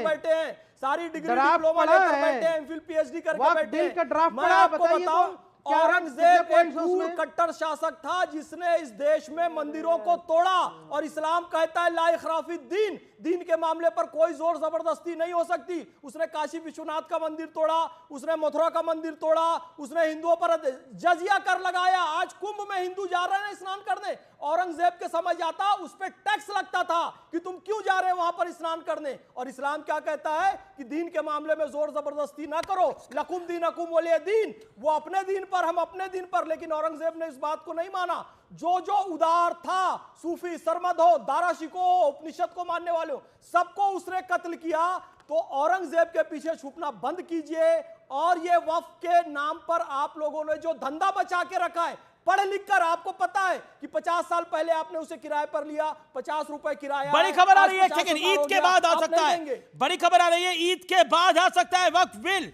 बैठे हैं, सारी डिग्री डिप्लोमा लेकर बैठे हैं, एमफिल PhD करके बैठे हैं। मैं आपको बताऊं, औरंगजेब एक क्रूर कट्टर शासक था जिसने इस देश में मंदिरों को तोड़ा। और इस्लाम कहता है ला इखराफी दीन, दीन के मामले पर कोई जोर जबरदस्ती नहीं हो सकती। उसने काशी विश्वनाथ का मंदिर तोड़ा, उसने मथुरा का मंदिर तोड़ा, उसने हिंदुओं पर जजिया कर लगाया। आज कुंभ में हिंदू जा रहे हैं स्नान करने, औरंगजेब के समझ आता उस पर टैक्स लगता था कि तुम क्यों जा रहे हो वहां पर स्नान करने। और इस्लाम क्या कहता है कि दीन के मामले में जोर जबरदस्ती ना करो, लकुम दीनकुम वलिय दीन। वो अपने दीन पर, हम अपने दीन पर। लेकिन औरंगजेब ने इस बात को नहीं माना। जो उदार था, सूफी सरमद हो, दारा शिको हो, उपनिषद को मानने वाले हो, सबको उसने कत्ल किया। तो औरंगजेब के पीछे छुपना बंद कीजिए। और ये वक्फ के नाम पर आप लोगों ने जो धंधा बचा के रखा है, पढ़ लिख कर आपको पता है कि 50 साल पहले आपने उसे किराए पर लिया, 50 रुपए किराया। बड़ी खबर आ रही है, सेकंड ईद के बाद आ सकता है। बड़ी खबर आ रही है, ईद के बाद आ सकता है वक्फ बिल।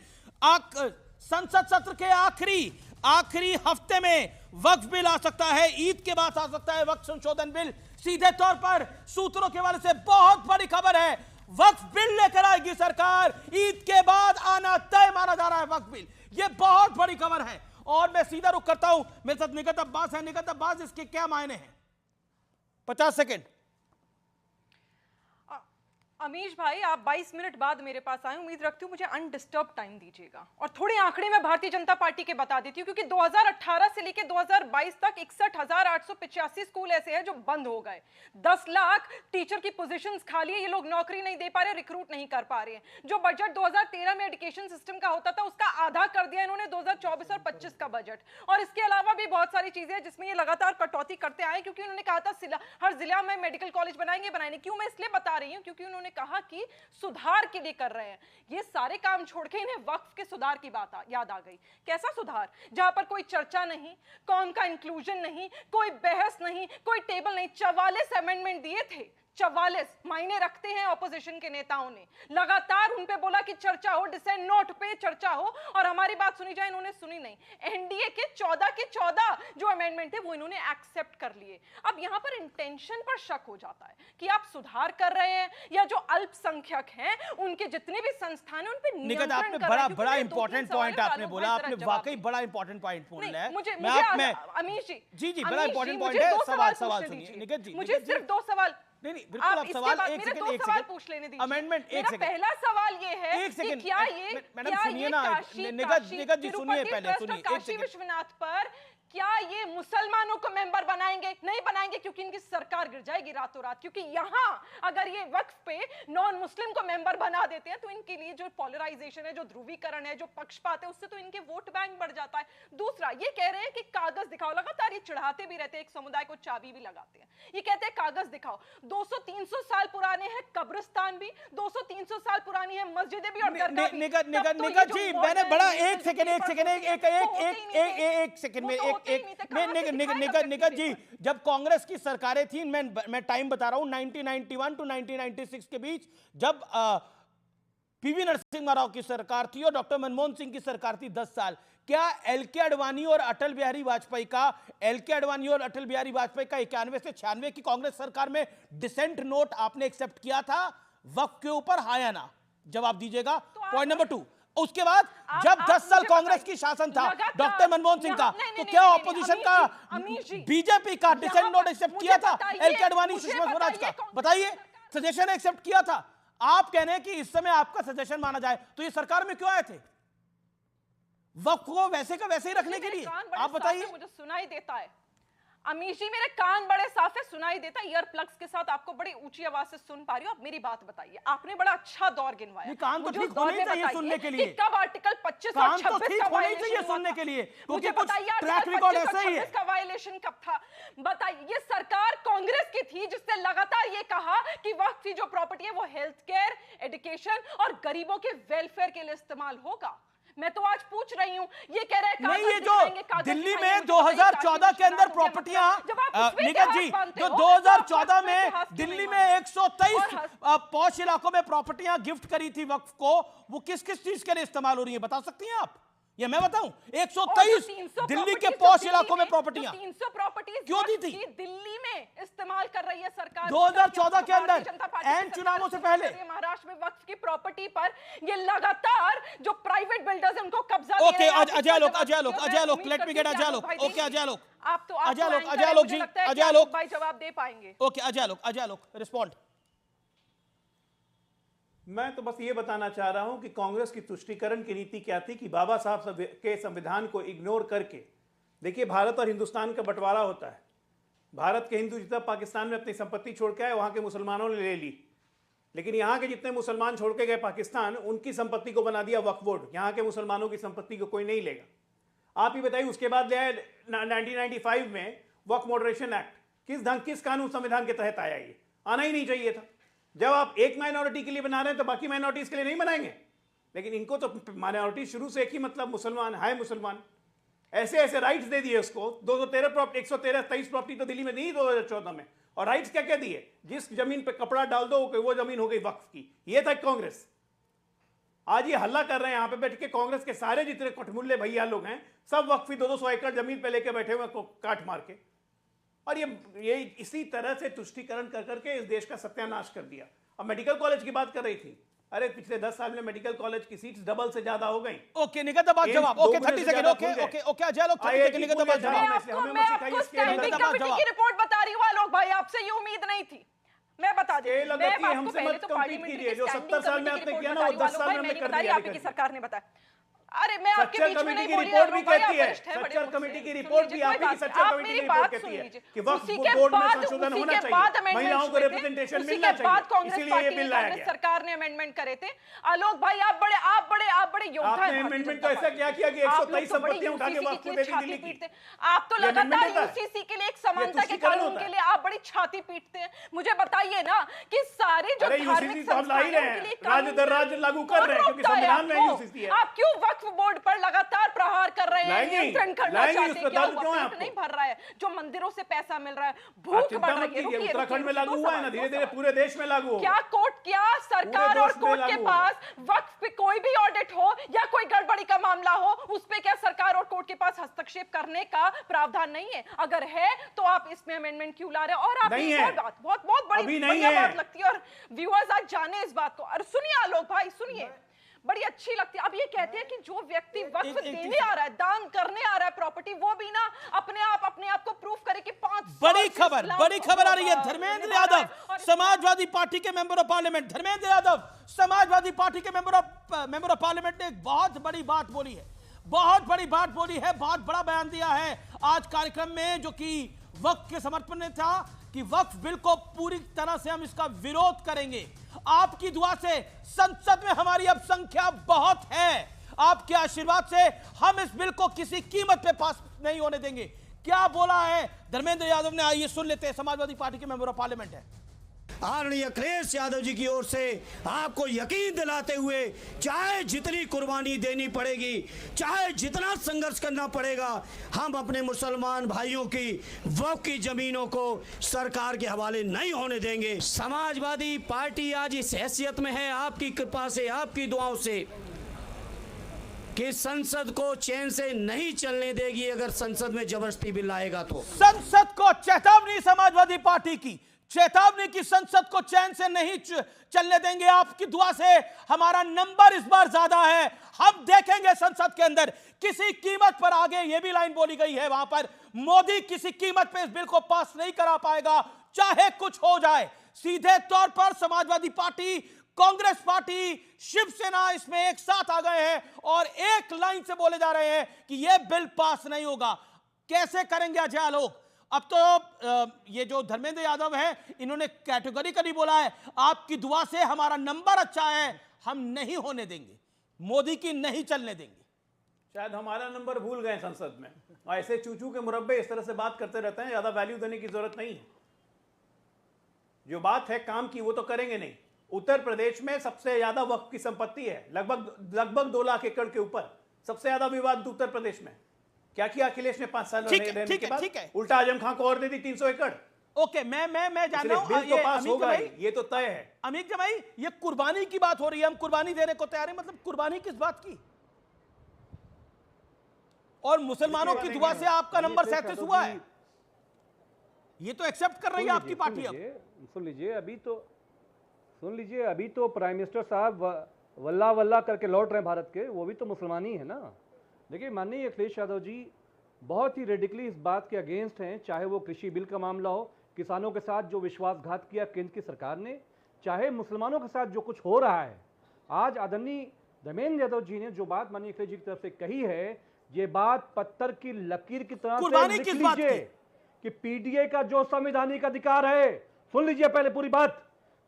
संसद सत्र के आखिरी हफ्ते में वक्फ बिल आ सकता है। ईद के बाद आ सकता है वक्फ संशोधन बिल। सीधे तौर पर सूत्रों के वाले से बहुत बड़ी खबर है, वक्फ बिल लेकर आएगी सरकार। ईद के बाद आना तय माना जा रहा है वक्फ बिल। यह बहुत बड़ी खबर है। और मैं सीधा रुख करता हूं, मेरे साथ निकट अब्बास है। निकट अब्बास, इसके क्या मायने हैं? 50 सेकेंड। अमीश भाई, आप 22 मिनट बाद मेरे पास आए, उम्मीद रखती हूँ मुझे अनडिस्टर्ब टाइम दीजिएगा और थोड़े आंकड़े मैं भारतीय जनता पार्टी के बता देती हूँ, क्योंकि 2018 से लेकर 2022 तक 61,885 स्कूल ऐसे हैं जो बंद हो गए। 10 लाख टीचर की पोजीशंस खाली है, ये लोग नौकरी नहीं दे पा रहे, रिक्रूट नहीं कर पा रहे हैं। जो बजट 2013 में एजुकेशन सिस्टम का होता था उसका आधा कर दिया इन्होंने 2024 और 25 का बजट। और इसके अलावा भी बहुत सारी चीजें हैं जिसमें ये लगातार कटौती करते आए, क्योंकि उन्होंने कहा था हर जिला में मेडिकल कॉलेज बनाएंगे। क्यों मैं इसलिए बता रही हूँ, क्योंकि उन्होंने कहा कि सुधार के लिए कर रहे हैं। ये सारे काम छोड़ के इन्हें वक्फ के सुधार की बात याद आ गई। कैसा सुधार? जहां पर कोई चर्चा नहीं, कौम का इंक्लूजन नहीं, कोई बहस नहीं, कोई टेबल नहीं। 44 अमेंडमेंट दिए थे, 44 मायने रखते हैं ऑपोजिशन के नेताओं ने। लगातार उन पे बोला कि चर्चा हो, डिसेंट नोट पे चर्चा हो और हमारी बात सुनी जाए, इन्होंने सुनी नहीं। एनडीए के 14 के 14 जो अमेंडमेंट थे वो इन्होंने एक्सेप्ट कर लिए। अब यहां पर इंटेंशन पर शक हो जाता है कि आप सुधार कर रहे हैं या जो अल्पसंख्यक हैं उनके जितने भी संस्थान हैं उन पे निगत आपने बड़ा इंपॉर्टेंट पॉइंट आपने बोला, आपने वाकई बड़ा इंपॉर्टेंट पॉइंट बोला है। अमीश जी बड़ा इंपॉर्टेंट पॉइंट है। सवाल सुनिए निगत जी, मुझे सिर्फ 2 सवाल। नहीं बिल्कुल, आप सवाल एक सेकंड पूछ लेने दीजिए। अमेंडमेंट एक सेकंड। पहला सवाल ये है कि क्या ये मैडम सुनिए ना, निगत जी सुनिए, पहले सुनिए। काशी विश्वनाथ पर क्या ये मुसलमानों को मेंबर बनाएंगे? नहीं बनाएंगे, क्योंकि इनकी सरकार गिर जाएगी रातों रात। क्योंकि यहां अगर ये वक्फ पे नॉन मुस्लिम को मेंबर बना देते हैं तो इनके लिए जो पोलराइजेशन है, जो ध्रुवीकरण है, जो पक्षपात है, उससे तो इनके वोट बैंक बढ़ जाता है। दूसरा, ये कह रहे हैं कि कागज दिखाओ। लगातार ये चढ़ाते भी रहते हैं, एक समुदाय को चाबी भी लगाते हैं। ये कहते हैं कागज दिखाओ। 200-300 साल पुराने हैं कब्रिस्तान भी, 200-300 साल पुरानी है मस्जिदें भी और दरगाह भी। निगत जी मैंने बड़ा एक सेकंड में निगत जी, जब कांग्रेस की सरकारें थी, मैं टाइम बता रहा हूं, 1991 टू 1996 के बीच, जब पीवी नरसिम्हा राव की सरकार थी और डॉक्टर मनमोहन सिंह की सरकार थी 10 साल, क्या एलके अडवाणी और अटल बिहारी वाजपेयी का 91 से 96 की कांग्रेस सरकार में डिसेंट नोट आपने एक्सेप्ट किया था वक्फ के ऊपर, हाँ या ना? जवाब दीजिएगा। पॉइंट नंबर 2, उसके बाद जब 10 साल कांग्रेस की शासन था डॉक्टर मनमोहन सिंह का, तो क्या ऑपोजिशन का बीजेपी का डिसेंट नोट एक्सेप्ट किया था एलके अडवाणी सुषमा स्वराज का? बताइए, सजेशन एक्सेप्ट किया था। आप कह रहे हैं कि इस समय आपका सजेशन माना जाए, तो ये सरकार में क्यों आए थे? वक्फ को वैसे का वैसे ही रखने के लिए? आप बताइए। मुझे सुनाई देता है अमीश जी, मेरे कान बड़े साफ है, सुनाई देता है। ईयर प्लग्स के साथ आपको बड़ी ऊंची आवाज से सुन पा रही हूं। आप मेरी बात बताइए। आपने बड़ा अच्छा दौर गिनवाया। कान तो ठीक होने चाहिए सुनने के लिए। कब आर्टिकल 25 और 26 का वायलेशन सुनने के लिए? मुझे बताइए ट्रैक रिकॉर्ड ऐसा ही है का वायलेशन कब था? बताइए। ये सरकार कांग्रेस की थी जिसने लगातार ये कहा कि वक्फ की जो प्रॉपर्टी है वो हेल्थ केयर, एजुकेशन और गरीबों के वेलफेयर के लिए इस्तेमाल होगा। मैं तो आज पूछ रही हूँ, ये कह रहे हैं नहीं, ये जो दिल्ली में 2014 के अंदर प्रॉपर्टियां, निगत जी, जो 2014 में दिल्ली में 123 पॉश इलाकों में प्रॉपर्टियां गिफ्ट करी थी वक्फ को, वो किस किस चीज के लिए इस्तेमाल हो रही है, बता सकती हैं आप? या मैं बताऊं? 123 दिल्ली के पॉश इलाकों में प्रॉपर्टियां 300 प्रॉपर्टीज क्यों दी थी? दिल्ली में इस्तेमाल कर रही है सरकार 2014 के अंदर, एन चुनावों से पहले। महाराष्ट्र में वक्फ की प्रॉपर्टी पर ये लगातार जो प्राइवेट बिल्डर्स हैं उनको कब्जा ओके, अजय लोक, लेट मी गेट अजय लोक। ओके अजय लोक, आप तो अजय लोक जी, अजय लोक भाई जवाब दे पाएंगे। ओके अजय लोक रिस्पॉन्ड। मैं तो बस ये बताना चाह रहा हूं कि कांग्रेस की तुष्टीकरण की नीति क्या थी कि बाबा साहब के संविधान को इग्नोर करके, देखिए भारत और हिंदुस्तान का बंटवारा होता है। भारत के हिंदू जितना पाकिस्तान में अपनी संपत्ति छोड़ के आए, वहां के मुसलमानों ने ले ली, लेकिन यहाँ के जितने मुसलमान छोड़ के गए पाकिस्तान, उनकी संपत्ति को बना दिया वक्फ बोर्ड। यहाँ के मुसलमानों की संपत्ति को कोई नहीं लेगा। आप ही बताइए, उसके बाद ले आए 1995 में वक्फ मॉडरेशन एक्ट। किस कानून संविधान के तहत आया? ये आना ही नहीं चाहिए था। जब आप एक माइनॉरिटी के लिए बना रहे हैं तो बाकी माइनॉरिटीज के लिए नहीं बनाएंगे, लेकिन इनको तो माइनॉरिटी शुरू से एक ही मतलब मुसलमान है, मुसलमान। ऐसे ऐसे राइट्स दे दिए उसको। 123 प्रॉपर्टी तो दिल्ली में नहीं 2014 में, और राइट्स क्या क्या दिए? जिस जमीन पे कपड़ा डाल दो वो जमीन हो गई वक्फ की। ये था कांग्रेस। आज ये हल्ला कर रहे हैं यहाँ पे बैठ के, कांग्रेस के सारे जितने कठमुल्ले भैया लोग हैं सब वक्फी 200 एकड़ जमीन पे लेके बैठे हुए काट मार के। और ये इसी तरह से तुष्टीकरण कर करके इस देश का सत्यानाश कर दिया। अब मेडिकल कॉलेज की बात कर रही थी, अरे पिछले 10 साल में मेडिकल कॉलेज की सीट्स डबल से ज्यादा हो गई। ओके निगत जवाब। Okay 30 second. ओके अजय लोग 30 सेकंड निगत जवाब। रिपोर्ट बता रही हूँ लोग भाई, आपसे ये उम्मीद नहीं थी। मैं बता दूं, स्केल मैं अगर आपको हमसे पहले मत तो compete पार्लियामेंट्री कीजिए, की जो स्टैंडिंग 70 साल में कमेटी की आपने रिपोर्ट किया ना, वो निकाली 10 साल वालों, में भाई हमने मैंने कर बता दिया, आपकी निकल सरकार ने बताया। अरे मैं आपके सच्चर बीच में कमेटी नहीं की बोली, रिपोर्ट भी भाई, आप कहती है, वरिष्ठ हैं, बड़े सच्चर मुझसे। कमेटी की सुन रिपोर्ट भी लीजिए, कोई आपकी बात सच्चर नहीं, आप कमेटी की मेरी रिपोर्ट बात कहती सुन है लीजिए। कि वक्फ उसी के बोर्ड में बाद संशोधन उसी होना के चाहिए, बाद amendments महिलाओं को हुए थे, रिप्रेजेंटेशन उसी मिलना के बाद चाहिए, कांग्रेस इसीलिए ये पार्टी बिल ने, लाया कांग्रेस गया। सरकार ने अमेंडमेंट करे थे। आलोक भाई, आप बड़े योद्धा आपने हैं अमेंडमेंट भारतीय तो ऐसा जनता क्या किया कि पार्टी। 123 आप लोग तो बड़ी संपत्तियां उठा के UCC वक्फ को के दे लिए दी छाती दिल्ली की। पीटते हैं। आप तो ये amendment लगातार होता है। यूसीसी के लिए, एक समानता के तुष्टिकरण कानून होता के है। लिए आप बड़ी छाती पीटते हैं। मुझे बताइए ना कि सारे जो अरे धार्मिक यूसीसी तो हम ला ही संस्थान रहे हैं, उनके लिए हैं, राज्य दर राज्य लागू कर रहे हैं, क्योंकि संविधान में यूसीसी है। आप क्यों वक्फ बोर्ड पर लगातार प्रहार कर रहे हैं, लाएंगे, नियंत्रण करना लाएंगे, चाहते उस हैं? पर क्या दर्द हुआ? क्यों है पेट आपको? नहीं भर रहा है, जो मंदिरों से पैसा मिल रहा है, आप भूख चिंता बढ़ मत रही है। कीजिए, रुकिए, उत्तराखंड में रुकिए, लागू दो हुआ है सवाल, ना, दो धीरे धीरे सवाल। पूरे देश में लागू होगा। क्या कोर्ट, क्या सरकार पूरे और देश में कोर्ट के लागू पास वक्फ पे कोई भी ऑडिट हो या कोई गड़बड़ी का मामला हो, उस पे क्या सरकार और कोर्ट के पास हस्तक्षेप करने का प्रावधान नहीं है? अगर है तो आप इसमें अमेंडमेंट क्यों ला रहे हैं? और आप नहीं एक है। और बात, बहुत बड़ी अभी नहीं बढ़िया है। बात लगती है, और व्यूअर्स आज जाने इस बात को। और सुनिए आलोक भाई, सुनिए, बड़ी अच्छी लगती है। अब ये कहते हैं कि जो व्यक्ति वक्फ देने आ रहा है, दान करने आ रहा है प्रॉपर्टी, वो भी ना अपने आप को प्रूफ करे कि 5 बड़ी खबर आ रही है। धर्मेंद्र यादव, समाजवादी पार्टी के member of parliament, Dharmendra Yadav Samajwadi party के मेंबर ऑफ पार्लियामेंट ने एक बहुत बड़ी बात बोली है, बहुत बड़ा बयान दिया है आज कार्यक्रम में, जो कि वक्फ के समर्थन में था कि वक्फ बिल को पूरी तरह से हम इसका विरोध करेंगे। आपकी दुआ से संसद में हमारी अब संख्या बहुत है, आपके आशीर्वाद से हम इस बिल को किसी कीमत पे पास नहीं होने देंगे। क्या बोला है धर्मेंद्र यादव ने, आइए सुन लेते हैं। समाजवादी पार्टी के मेंबर ऑफ पार्लियामेंट है। आदरणीय अखिलेश यादव जी की ओर से आपको यकीन दिलाते हुए, चाहे जितनी कुर्बानी देनी पड़ेगी, चाहे जितना संघर्ष करना पड़ेगा, हम अपने मुसलमान भाइयों की वक्फ की जमीनों को सरकार के हवाले नहीं होने देंगे। समाजवादी पार्टी आज इस हैसियत में है, आपकी कृपा से, आपकी दुआओं से, कि संसद को चैन से नहीं चलने देगी। अगर संसद में जबरदस्ती बिल आएगा तो संसद को चेतावनी, समाजवादी पार्टी की चेतावनी की संसद को चैन से नहीं चलने देंगे। आपकी दुआ से हमारा नंबर इस बार ज्यादा है, हम देखेंगे संसद के अंदर किसी कीमत पर। आगे यह भी लाइन बोली गई है वहां पर, मोदी किसी कीमत पे इस बिल को पास नहीं करा पाएगा, चाहे कुछ हो जाए। सीधे तौर पर समाजवादी पार्टी, कांग्रेस पार्टी, शिवसेना इसमें एक साथ आ गए हैं और एक लाइन से बोले जा रहे हैं कि यह बिल पास नहीं होगा। कैसे करेंगे अजय आलोक? अब तो ये जो धर्मेंद्र यादव है, इन्होंने कैटेगोरिकली बोला है, आपकी दुआ से हमारा नंबर अच्छा है, हम नहीं होने देंगे, मोदी की नहीं चलने देंगे। शायद हमारा नंबर भूल गए संसद में, ऐसे चूचू के मुरब्बे इस तरह से बात करते रहते हैं, ज्यादा वैल्यू देने की जरूरत नहीं है। जो बात है काम की, वो तो करेंगे नहीं। उत्तर प्रदेश में सबसे ज्यादा वक्फ की संपत्ति है, लगभग 2 लाख एकड़ के ऊपर। सबसे ज्यादा विवाद उत्तर प्रदेश में। क्या किया अखिलेश ने 5 साल रहने के बाद? उल्टा आजम खान को और दे दी 300 एकड़। ओके, मैं जान रहा हूं, बिल तो पास होगा ही, ये तो तय है। अमित जमाई, ये कुर्बानी की बात हो रही है, हम कुर्बानी देने को तैयार हैं, मतलब कुर्बानी किस बात की? और मुसलमानों की दुआ से आपका नंबर 37 हुआ है, ये तो एक्सेप्ट कर रही है आपकी पार्टी। अब सुन लीजिए, अभी तो प्राइम मिनिस्टर साहब वल्ला वल्ला करके लौट रहे हैं भारत के, वो भी तो मुसलमान ही है ना। देखिए, माननीय अखिलेश यादव जी बहुत ही रेडिकली इस बात के अगेंस्ट हैं, चाहे वो कृषि बिल का मामला हो, किसानों के साथ जो विश्वासघात किया केंद्र की सरकार ने, चाहे मुसलमानों के साथ जो कुछ हो रहा है। आज आदरणीय धर्मेंद्र यादव जी ने जो बात माननीय अखिलेश जी की तरफ से कही है, ये बात पत्थर की लकीर की तरह से लिख लीजिए कि पीडीए का जो संवैधानिक अधिकार है, सुन लीजिए पहले पूरी बात,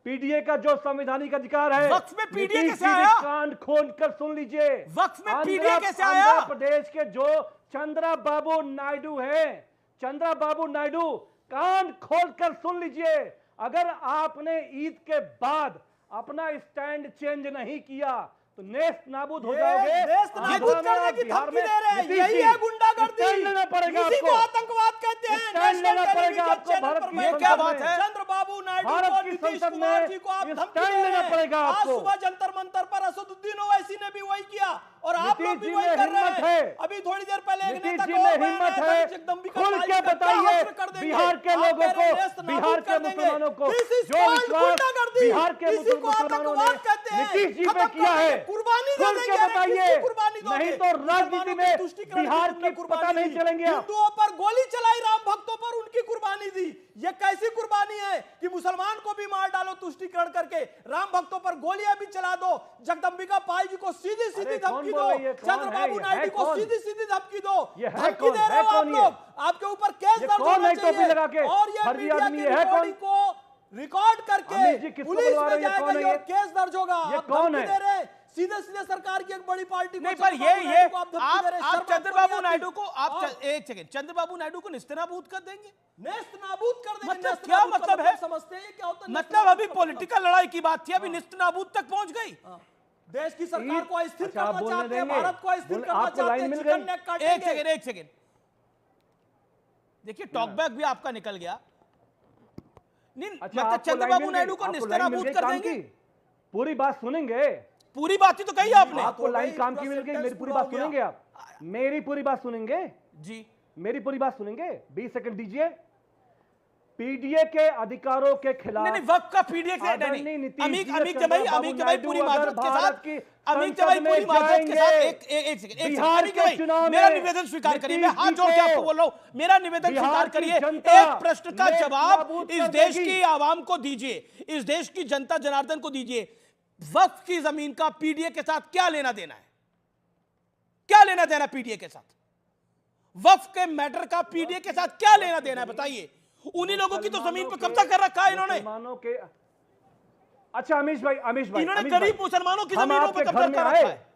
पीडीए का जो संवैधानिक अधिकार है, वक्फ में पीडीए कैसे आया? कान खोल कर सुन लीजिए, वक्फ में पीडीए कैसे आया? आंध्र प्रदेश के जो चंद्रबाबू नायडू हैं, चंद्रबाबू नायडू, कान खोल कर सुन लीजिए, अगर आपने ईद के बाद अपना स्टैंड चेंज नहीं किया तो नेस्त नाबूद हो जाओगे। नेस्त नाबूद करने की धमकी दे रहे हैं, यही है गुंडागर्दी। लेना पड़ेगा इसी को आतंकवाद कहते हैं। स्टैंड लेना पड़ेगा आपको। भारत की ये क्या बात है? चंद्रबाबू नायडू भारत और की नीतीश संसद कुमार में जी को आप धमकी स्टैंड दे लेना रहे हैं। पड़ेगा आज आपको। सुबह जंतर मंतर पर असदुद्दीन ओवैसी ने भी वही किया। और आप लोग भी वही कर रहे हैं। अभी थोड़ी देर पहले एक नेता को हिम्मत है, खुल के बताइए बिहार के लोगों को, बिहार के मुसलमानों को, जो विश्वास बिहार के मुसलमानों ने नीतीश जी पे किया है, खुल के बताइए, नहीं तो राजनीति में बिहार की पता नहीं चलेंगे। हिंदुओं पर गोली चलाई, राम भक्तों पर उनकी कुर्बानी दी। ये कैसी कुर्बानी है कि मुसलमान को भी मार डालो तुष्टीकरण करके, राम भक्तों पर गोलियां भी चला दो, जगदम्बिका पाल जी को सीधी सीधी धमकी दो, चंद्रबाबू नायडू को सीधी सीधी धमकी दो, धमकी दे रहे हो आप लोग। आपके ऊपर केस दर्ज होना चाहिए और ये मीडिया की रिकॉर्डिंग को रिकॉर्ड करके पुलिस में जाएगा और केस दर्ज होगा। आप धमकी दे रहे हैं सीधे सीधे सरकार की एक बड़ी पार्टी को। नहीं, पर ये आप चंद्रबाबू नायडू को, आप एक सेकंड, चंद्रबाबू नायडू को नेस्तनाबूद कर देंगे, नेस्तनाबूद कर देंगे। मतलब क्या मतलब है? समझते हैं क्या होता है? मतलब अभी पॉलिटिकल लड़ाई की बात थी, अभी नेस्तनाबूद तक पहुंच गई। देश की सरकार को अस्थिर करना चाहते हैं, भारत को अस्थिर करना चाहते हैं, चिकन नेक काटेंगे। एक सेकंड देखिए, टॉकबैक भी आपका निकल गया। मतलब चंद्रबाबू नायडू को नेस्तनाबूद कर देंगे। पूरी बात सुनेंगे, पूरी बात ही तो कही आपने। आपको लाइन काम की मिल गई, मेरी पूरी बात सुनेंगे आप? मेरी पूरी बात सुनेंगे जी, मेरी पूरी बात सुनेंगे? 20 सेकंड दीजिए। पीडीए के अधिकारों के खिलाफ नहीं, वक्त का पीडीए के अमीक जमाई पूरी माजरत के साथ, अमीक जमाई पूरी माजरत के साथ एक सेकंड, मेरा निवेदन स्वीकार करिए। मैं हाथ जोड़ के आपको बोल रहा हूं, मेरा निवेदन स्वीकार करिए। एक प्रश्न का जवाब इस देश की आवाम को दीजिए, इस देश की जनता जनार्दन को दीजिए। वक्फ की जमीन का पीडीए के साथ क्या लेना देना है? क्या लेना देना पीडीए के साथ? वक्फ के मैटर का पीडीए के साथ क्या लेना देना है बताइए? उन्हीं लोगों की तो जमीन पर कब्जा कर रखा है इन्होंने। अच्छा अमीश भाई, इन्होंने गरीब मुसलमानों की जमीनों पर कब्जा कर रखा है।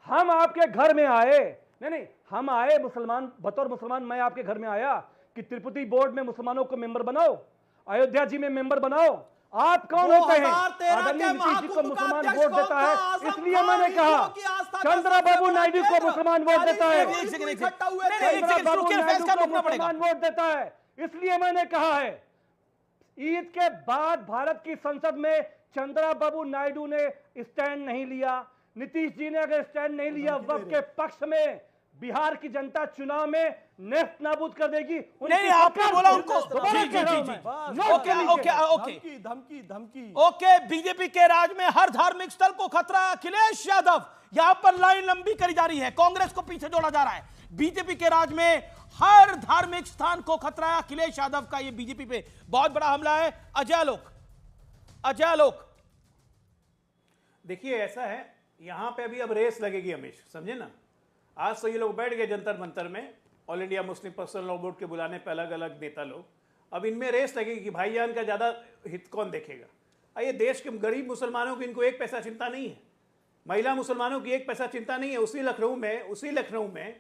हम आपके घर में आए, नहीं हम आए मुसलमान, बतौर मुसलमान मैं आपके घर में आया कि तिरुपति बोर्ड में मुसलमानों को मेंबर बनाओ, अयोध्या जी में मेंबर बनाओ। आप कौन होते हैं? आदरणीय नीतीश जी को मुसलमान वोट देता है, इसलिए मैंने कहा चंद्रबाबू नायडू को मुसलमान वोट देता है, चंद्रबाबू नायडू को मुसलमान वोट देता है, इसलिए मैंने कहा है। ईद के बाद भारत की संसद में चंद्रबाबू नायडू ने स्टैंड नहीं लिया, नीतीश जी ने अगर स्टैंड नहीं लिया वक्त के पक्ष में, बिहार की जनता चुनाव में नेस्त नाबूद कर देगी। नहीं, आपने बोला उनको। ओके, बीजेपी के राज में हर धार्मिक स्थल को खतरा। अखिलेश यादव, यहां पर लाइन लंबी करी जा रही है, कांग्रेस को पीछे जोड़ा जा रहा है। बीजेपी के राज में हर धार्मिक स्थान को खतरा है। अखिलेश यादव का यह बीजेपी पे बहुत बड़ा हमला है। अजय आलोक, देखिए ऐसा है, यहां पे अभी अब रेस लगेगी हमेश, समझे ना। आज तो ये लोग बैठ गए जंतर मंतर में, all India Muslim personal law board के बुलाने पर अलग अलग नेता लोग। अब इनमें रेस लगेगी कि भाईजान का ज्यादा हित कौन देखेगा। ये देश के गरीब मुसलमानों की इनको एक पैसा चिंता नहीं है, महिला मुसलमानों की एक पैसा चिंता नहीं है। उसी लखनऊ में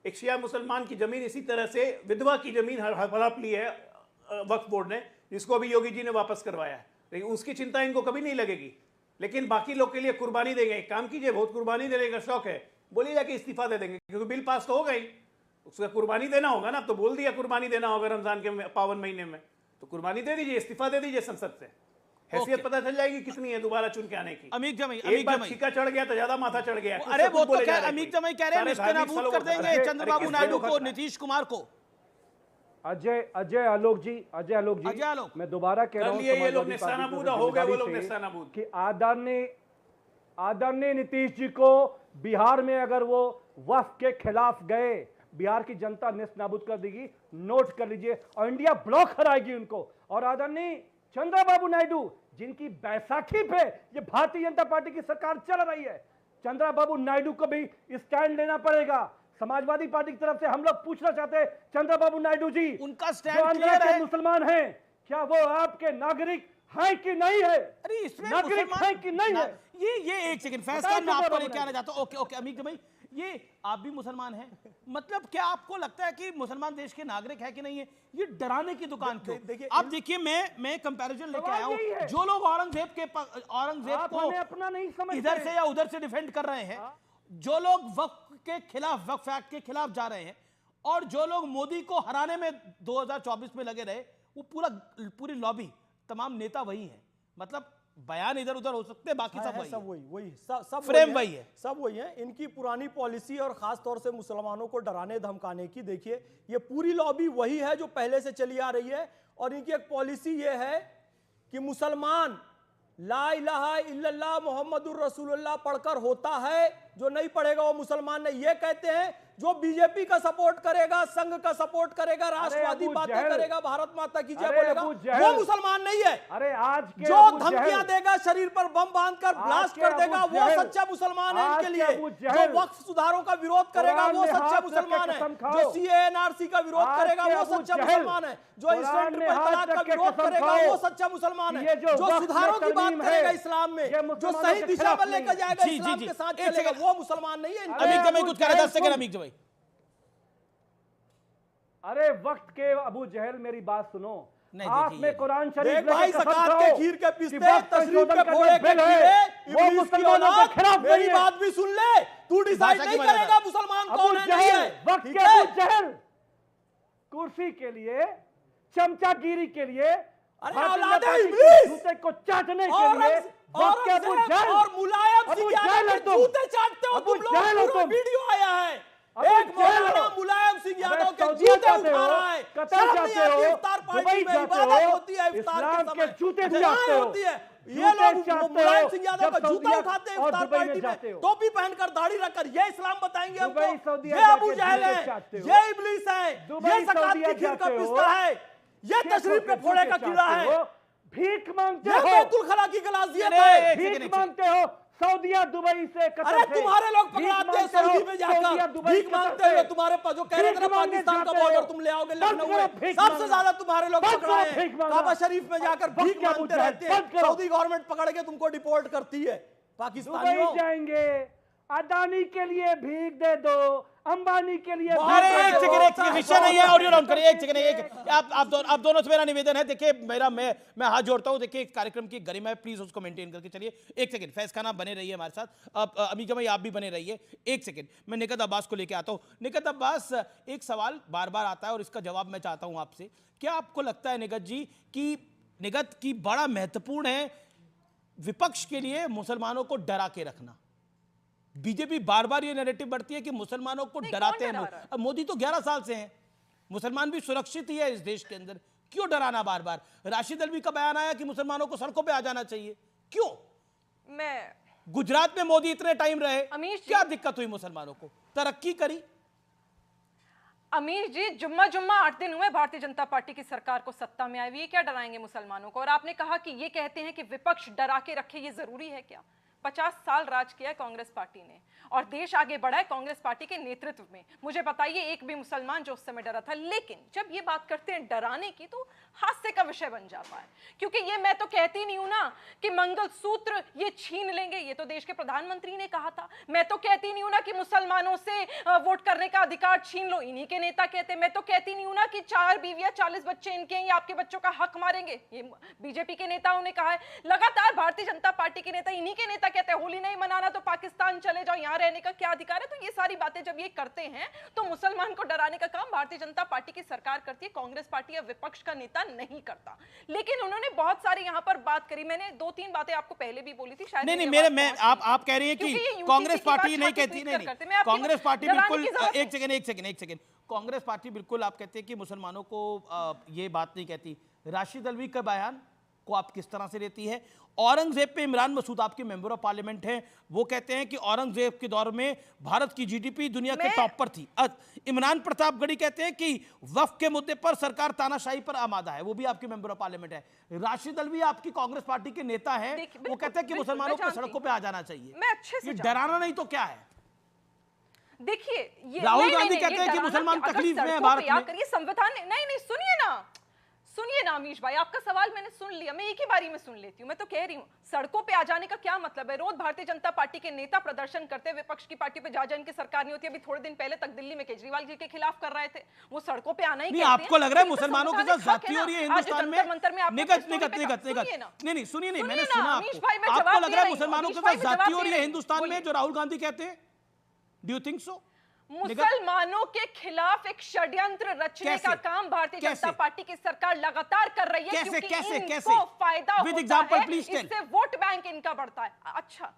एक शिया मुसलमान की जमीन इसी तरह से विधवा की जमीन हड़प ली है वक्फ बोर्ड ने, जिसको अभी योगी जी ने वापस करवाया है, लेकिन उसकी चिंता इनको कभी नहीं लगेगी। लेकिन बाकी लोग के लिए कुर्बानी देंगे। एक काम कीजिए, बहुत कुर्बानी देने का शौक है, बोलिए जाके इस्तीफा दे देंगे, क्योंकि बिल पास तो हो गई, उसका कुर्बानी देना होगा ना। तो बोल दिया कुर्बानी देना होगा रमजान के पावन महीने में, तो कुर्बानी दे दीजिए, इस्तीफा दे दीजिए संसद से, हैसियत पता चल जाएगी कितनी है दोबारा चुन के आने की। अमीक जमाई, एक बार छीका चढ़ गया तो ज्यादा माथा चढ़ गया। अरे वो तो क्या अमीक जमाई कह रहे हैं नेस्तनाबूद कर देंगे चंद्रबाबू नायडू को, नीतीश कुमार को। अजय आलोक जी, मैं दोबारा कह रहा हूं कि आदरणीय नीतीश जी को बिहार में अगर वो वक्फ के खिलाफ गए, बिहार की जनता नेस्तनाबूद कर देगी, नोट कर लीजिए, और इंडिया ब्लॉक हराएगी उनको। और आदरणीय चंद्रबाबू नायडू, जिनकी बैसाखी पे ये भारतीय जनता पार्टी की सरकार चल रही है, चंद्रबाबू नायडू को भी स्टैंड लेना पड़ेगा। समाजवादी पार्टी की तरफ से हम लोग पूछना चाहते हैं, चंद्रबाबू नायडू जी, उनका स्टैंड क्लियर है, मुसलमान हैं, क्या वो आपके नागरिक हैं कि नहीं है? अरे इसमें नागरिक हैं कि नहीं है? ये एक सेकंड फैसला मैं आपको लेके आना चाहता हूं। ओके अमीक जमाई, ये आप भी मुसलमान हैं, मतलब क्या आपको लगता है कि मुसलमान देश के नागरिक है कि नहीं है? ये डराने की दुकान क्यों? आप देखिए, मैं कंपैरिजन लेके आया हूं। जो लोग औरंगजेब को अपना नहीं समझते, इधर से या उधर से डिफेंड कर रहे हैं, जो लोग वक्फ के खिलाफ, वक्फ एक्ट के खिलाफ जा रहे हैं, और जो लोग मोदी को हराने में 2024 में लगे रहे, वो पूरी लॉबी, तमाम नेता वही हैं। मतलब बयान इधर उधर हो सकते हैं, बाकी सब वही सब वही सब फ्रेम वही है, सब वही है। इनकी पुरानी पॉलिसी और खास तौर से मुसलमानों को डराने धमकाने की, देखिए ये पूरी लॉबी वही है जो पहले से चली आ रही है। और इनकी एक पॉलिसी ये है कि मुसलमान ला इलाहा इल्लल्लाह मुहम्मदुर रसूलुल्लाह पढ़कर होता है, जो नहीं पढ़ेगा वो मुसलमान नहीं। ये कहते हैं जो बीजेपी का सपोर्ट करेगा, संघ का सपोर्ट करेगा, राष्ट्रवादी बातें करेगा, भारत माता की जय बोलेगा, वो मुसलमान नहीं है। अरे आज के जो धमकियां देगा, शरीर पर बम बांधकर ब्लास्ट कर देगा, वो सच्चा मुसलमान है इनके लिए। जो वक्फ सुधारों का विरोध करेगा वो सच्चा मुसलमान है। जो सीए एनआरसी का विरोध करेगा वो सच्चा मुसलमान है। जो इंस्टेंट ट्रिपल तलाक का विरोध करेगा वो सच्चा मुसलमान है। जो सुधारों की बात करेगा इस्लाम में, जो सही दिशा पर लेकर जाएगा, इस्लाम के साथ चलेगा, वो मुसलमान नहीं है। अमीक जमाई कुछ कह रहा है, 10 सेकंड अमीक जमाई। अरे वक्त के अबू जहल मेरी बात सुनो, हाथ में कुरान शरीफ भाई सकात के खीर के पिस्ते, तशरीफ के फोड़े के खीरे, वो मुसलमानों के खिलाफ मेरी बात भी सुन ले। तू डिसाइड नहीं करेगा मुसलमान कौन है नहीं है। वक्त के अबू जहल कुर्सी के लिए, चमचागिरी के लिए, जूते को चाटने के लिए, वक्त के अबू जहल और मुलायम सिंह यादव के जूते चाटते हो तुम लोग। वीडियो आया है, एक मौलाना मुलायम सिंह यादव के जूते उठा रहा है। कतर जाते हो, इफ्तार पार्टी में इबादत होती है, इफ्तार के समय जूते चाटते होती है। ये लोग मुलायम सिंह यादव का जूता उठाते हैं इफ्तार पार्टी में, टोपी पहनकर, दाढ़ी रखकर। ये इस्लाम बताएंगे हमको? ये अबू जहल है, ये इब्लीस है, ये सकात की खीर का पिस्ता है, ये तशरीफ के फोड़े का कीड़ा है। भीख मांगते हो, ये बैतुल खला की गलाजियत है। भीख मांगते हो सऊदीया, दुबई से, कतर अरे तुम्हारे लोग पकड़ाते हैं सऊदी में जाकर, भीख मांगते हुए। तुम्हारे पास जो कह रहे थे ना पाकिस्तान का बॉर्डर तुम ले आओगे लखनऊ में, सबसे ज्यादा तुम्हारे लोग पकड़ाए हैं। काबा शरीफ में जाकर भीख मांगते रहते हैं, सऊदी गवर्नमेंट पकड़ के तुमको डिपोर्ट करती है। पाकिस्तानियों जाएंगे, अदानी के लिए भीख दे दो, अंबानी के लिए। अरे एक सेकंड, विषय नहीं है, ऑडियो राउंड करिए। एक सेकंड, आप दोनों से मेरा निवेदन है, देखिए मैं हाथ जोड़ता हूं। देखिए इस कार्यक्रम की गरिमा है, प्लीज उसको मेंटेन करके चलिए। एक सेकंड, फैज खान आप बने रहिए हमारे साथ, अब अमीक जमाई आप भी बने रहिए। एक सेकंड, मैं निकत अब्बास को लेके आता हूं। निकत अब्बास, एक सवाल बार बार आता है और इसका जवाब मैं चाहता हूं आपसे। क्या आपको लगता है निगत जी कि निगत की बड़ा महत्वपूर्ण है विपक्ष के लिए मुसलमानों को डरा के रखना? बीजेपी बार बार ये नैरेटिव बढ़ती है कि मुसलमानों को डराते हैं। अब मोदी तो 11 साल से हैं, मुसलमान भी सुरक्षित ही है इस देश के अंदर, क्यों डराना बार बार? राशिद अल्वी का बयान आया कि मुसलमानों को सड़कों पे आ जाना चाहिए, क्यों? गुजरात में मोदी इतने टाइम रहे, क्या दिक्कत हुई मुसलमानों को? तरक्की करी। अमीर जी, जुम्मा 8 दिन हुए भारतीय जनता पार्टी की सरकार को सत्ता में आई हुई है, क्या डराएंगे मुसलमानों को? और आपने कहा कि ये कहते हैं कि विपक्ष डरा के रखे, ये जरूरी है क्या? 50 साल राज किया है कांग्रेस पार्टी ने और देश आगे बढ़ा है कांग्रेस पार्टी के नेतृत्व में। मुझे बताइए एक भी मुसलमान जो उस समय डरा था? लेकिन जब ये बात करते हैं डराने की तो हास्य का विषय बन जाता है, क्योंकि ये मैं तो कहती नहीं हूं ना कि मंगलसूत्र ये छीन लेंगे, ये तो देश के प्रधानमंत्री ने कहा था। मैं तो कहती नहीं हूं ना कि मुसलमानों से वोट करने का अधिकार छीन लो, इन्हीं के नेता कहते। मैं तो कहती नहीं हूं ना कि 4 बीवियां 40 बच्चे इनके हैं, ये आपके बच्चों का हक मारेंगे, ये बीजेपी के नेताओं ने कहा है। लगातार भारतीय जनता पार्टी के नेता, इन्हीं के नेता कहते हैं होली नहीं मनाना तो पाकिस्तान चले जाओ, यहां रहने का क्या अधिकार है? तो ये सारी बातें जब ये करते हैं तो मुसलमान को डराने का काम भारतीय जनता पार्टी की सरकार करती है, कांग्रेस पार्टी या विपक्ष का नेता नहीं करता। लेकिन उन्होंने बहुत सारी यहां पर बात करी, मैंने 2-3 बातें आपको पहले भी बोली थी शायद। नहीं, आप कह रही हैं कि कांग्रेस पार्टी नहीं कहती, नहीं कांग्रेस पार्टी बिल्कुल, एक सेकंड, कांग्रेस पार्टी बिल्कुल आप कहते हैं कि मुसलमानों को ये बात नहीं कहती। राशिद अल्वी का बयान को आप किस तरह से लेती है? औरंगजेब पे इमरान मसूद आपके मेंबर ऑफ पार्लियामेंट हैं, वो कहते हैं कि औरंगजेब के दौर में भारत की जीडीपी दुनिया के टॉप पर थी। इमरान प्रतापगढ़ी कहते हैं कि वक्फ के मुद्दे पर सरकार तानाशाही पर आमादा है, वो भी आपके मेंबर ऑफ पार्लियामेंट है। राशिद अल्वी आपकी कांग्रेस पार्टी के नेता हैं, वो कहते हैं कि मुसलमानों को सड़कों पर आ जाना चाहिए। मैं अच्छे से डराना नहीं तो क्या है? देखिए राहुल गांधी कहते हैं कि मुसलमान तकलीफ में है भारत में। संविधान नहीं, सुनिए ना अमीश भाई, आपका सवाल मैंने सुन लिया, मैं एक ही बारी में सुन लेती हूँ। मैं तो कह रही हूँ सड़कों पे आ जाने का क्या मतलब है? रोज भारतीय जनता पार्टी के नेता प्रदर्शन करते हैं, विपक्ष की पार्टी पे जा इनकी सरकार नहीं होती। अभी थोड़े दिन पहले तक दिल्ली में केजरीवाल जी के खिलाफ कर रहे थे, वो सड़कों पे आना ही कहते हैं। आपको लग रहा है मुसलमानों के साथ जाती हो रही है हिंदुस्तान में? नहीं, सुनिए, मैंने सुना आपको लग रहा है मुसलमानों के साथ जाती हो रही है हिंदुस्तान में, जो राहुल गांधी कहते हैं? Do you think so? मुसलमानों के खिलाफ एक षड्यंत्र रचने का काम भारतीय जनता पार्टी की सरकार लगातार कर रही है, क्योंकि इनको फायदा होता है, इससे वोट बैंक इनका बढ़ता है। अच्छा,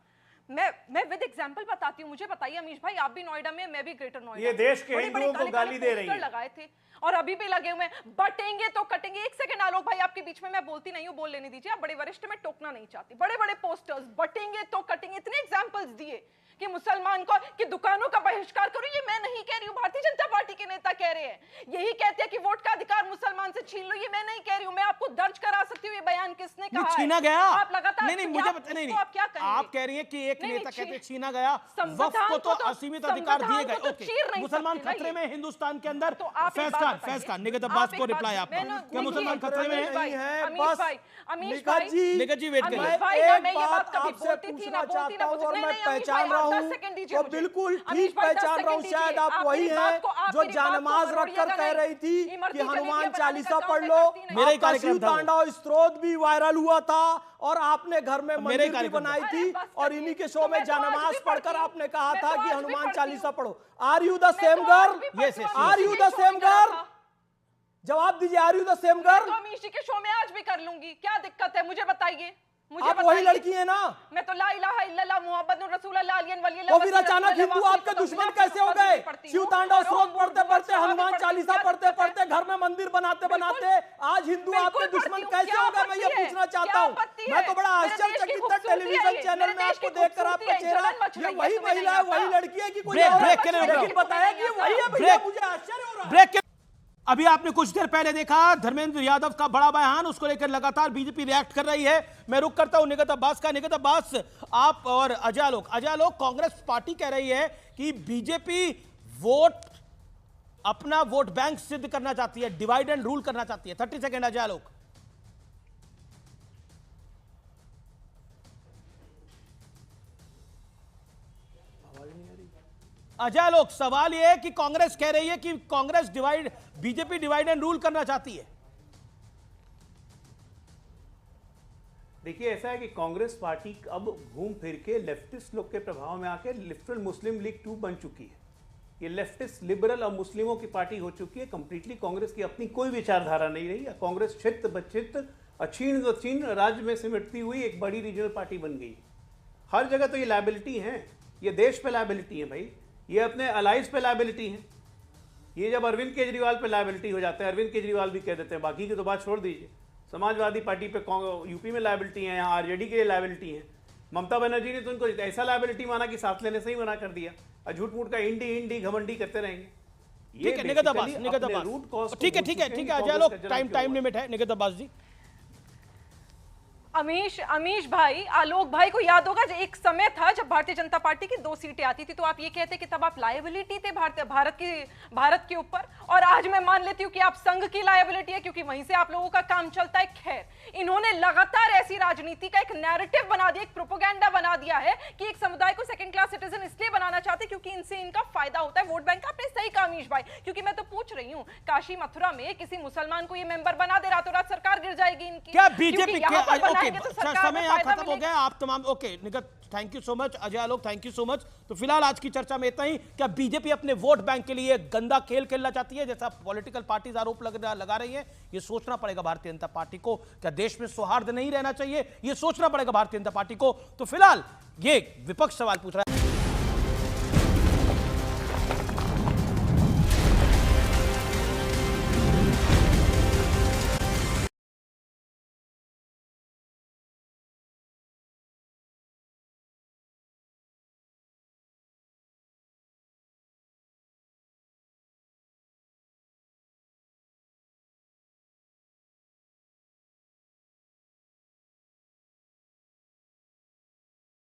मैं विद एग्जांपल बताती हूँ। मुझे बताइए अमीश भाई, आप भी नोएडा में, मैं भी ग्रेटर नोएडा, ये देश के हिंदुओं को गाली दे रही है, लगाए थे और अभी भी लगे हुए हैं। बटेंगे तो कटेंगे। एक सेकंड आलोक भाई, आपके बीच में मैं बोलती नहीं हूँ, बोल लेने दीजिए। आप बड़े वरिष्ठ, में टोकना नहीं चाहती। बड़े बड़े पोस्टर्स, बटेंगे तो कटेंगे, इतने एग्जाम्पल्स दिए कि मुसलमान को कि दुकानों का बहिष्कार करो। ये मैं नहीं कह रही हूँ, भारतीय जनता पार्टी के नेता कह रहे हैं। यही कहते हैं कि वोट का अधिकार मुसलमान से छीन लो। ये मैं नहीं कह रही हूँ, मैं आपको दर्ज करा सकती हूँ ये बयान किसने कहा है। छीना गया? आप लगातार नहीं, मुझे नहीं, आप क्या कहेंगे? आप कह रही है कि एक नेता कहते छीना गया, वक्फ को तो असीमित अधिकार दिए गए। ओके, मुसलमान खतरे में फैज खान निगत अब्बास को रिप्लाई आपका, क्या मुसलमान खतरे में है? निगत जी वेट करिए। एक बात आपसे पूछना चाहता हूँ और मैं पहचान रहा हूँ, तो बिल्कुल ठीक पहचान रहा हूँ, शायद आप वही हैं जो जानमाज रखकर कह रही थी कि हनुमान चालीसा पढ़ लो। मेरे शिव तांडव स्त्रोत भी वायरल हुआ था और आपने घर में मंदिर भी बनाई थी और इन्हीं के शो में जानमाज पढ़कर आपने कहा था कि हनुमान चालीसा पढ़ो। Are you the same girl? Are you the same girl? जवाब दीजिए, are you the same girl? तो अमीश जी के शो में आज भी कर लूंगी, क्या दिक्कत है? मुझे बताइए। आप वही लड़की है ना? मैं तो ला इलाहा इल्लल्लाह मुहम्मदुर रसूलुल्लाह अलियन वली। तो फिर अचानक हिंदू आपके दुश्मन कैसे हो गए? शिव तांडव स्रोत पढ़ते पढ़ते, हनुमान चालीसा पढ़ते पढ़ते, घर में मंदिर बनाते बनाते आज हिंदू आपके दुश्मन कैसे हो गए? मैं ये पूछना चाहता हूँ। मैं तो बड़ा आश्चर्यचकित था टेलीविजन चैनल में आपको देखकर, आपका चेहरा ये वही महिला है, वही लड़की है कि कोई और? लेकिन बताया कि वही है भैया, मुझे आश्चर्य हो रहा है। अभी आपने कुछ देर पहले देखा धर्मेंद्र यादव का बड़ा बयान, उसको लेकर लगातार बीजेपी रिएक्ट कर रही है। मैं रुक करता हूं निगत अब्बास का। निगत अब्बास, आप और अजय आलोक, कांग्रेस पार्टी कह रही है कि बीजेपी अपना वोट बैंक सिद्ध करना चाहती है, डिवाइड एंड रूल करना चाहती है। 30 सेकेंड अजय आलोक। अजय आलोक, सवाल यह है कि कांग्रेस कह रही है कि बीजेपी डिवाइड एंड रूल करना चाहती है। देखिए, ऐसा है कि कांग्रेस पार्टी अब घूम फिर के लेफ्टिस्ट लोग के प्रभाव में आके लिबरल मुस्लिम लीग 2 बन चुकी है। ये लेफ्टिस्ट, लिबरल और मुस्लिमों की पार्टी हो चुकी है। कंप्लीटली कांग्रेस की अपनी कोई विचारधारा नहीं रही। कांग्रेस क्षेत्र बक्षित्र, अक्षीण राज्य में सिमटती हुई एक बड़ी रीजनल पार्टी बन गई। हर जगह तो ये लायबिलिटी है, ये देश पे लायबिलिटी है भाई, ये अपने अलाइज पे लायबिलिटी है। ये जब अरविंद केजरीवाल पे लायबिलिटी हो जाता है, अरविंद केजरीवाल भी कह देते हैं, बाकी की तो बात छोड़ दीजिए। समाजवादी पार्टी पे यूपी में लायबिलिटी है, यहाँ आरजेडी के लिए लायबिलिटी है। ममता बनर्जी ने तो उनको ऐसा लायबिलिटी माना कि सांस लेने से ही मना कर दिया। झूठ मूठ का इंडी घमंडी करते रहेंगे। ठीक है निगत अब्बास, ठीक है अजय आलोक, टाइम लिमिट है। निगत अब्बास जी। अमीश भाई, आलोक भाई को याद होगा एक समय था जब भारतीय जनता पार्टी की 2 सीटें आती थी, तो आप ये कहते कि तब आप लायबिलिटी थे भारत के ऊपर, और आज मैं मान लेती हूँ कि आप संघ की लायबिलिटी है क्योंकि वहीं से आप लोगों का काम चलता है। खैर, इन्होंने लगातार ऐसी राजनीति का एक नैरेटिव बना दिया, एक प्रोपेगेंडा बना दिया है कि एक समुदाय को सेकंड क्लास सिटीजन इसलिए बनाना चाहते क्योंकि इनसे इनका फायदा होता है, वोट बैंक का। आपने सही कहा अमीश भाई, क्योंकि मैं तो पूछ रही हूँ, काशी मथुरा में किसी मुसलमान को ये मेंबर बना दे, रातों रात सरकार गिर जाएगी इनकी। क्या बीजेपी समय यहाँ खत्म हो गया आप तमाम? Okay निगत, thank you so much. Ajay Alok, thank you so much. तो फिलहाल आज की चर्चा में इतना ही। क्या बीजेपी अपने वोट बैंक के लिए गंदा खेल खेलना चाहती है, जैसा पॉलिटिकल पार्टीज आरोप लगा रही है? ये सोचना पड़ेगा भारतीय जनता पार्टी को। क्या देश में सौहार्द नहीं रहना चाहिए? ये सोचना पड़ेगा भारतीय जनता पार्टी को। तो फिलहाल ये विपक्ष सवाल पूछ रहा है।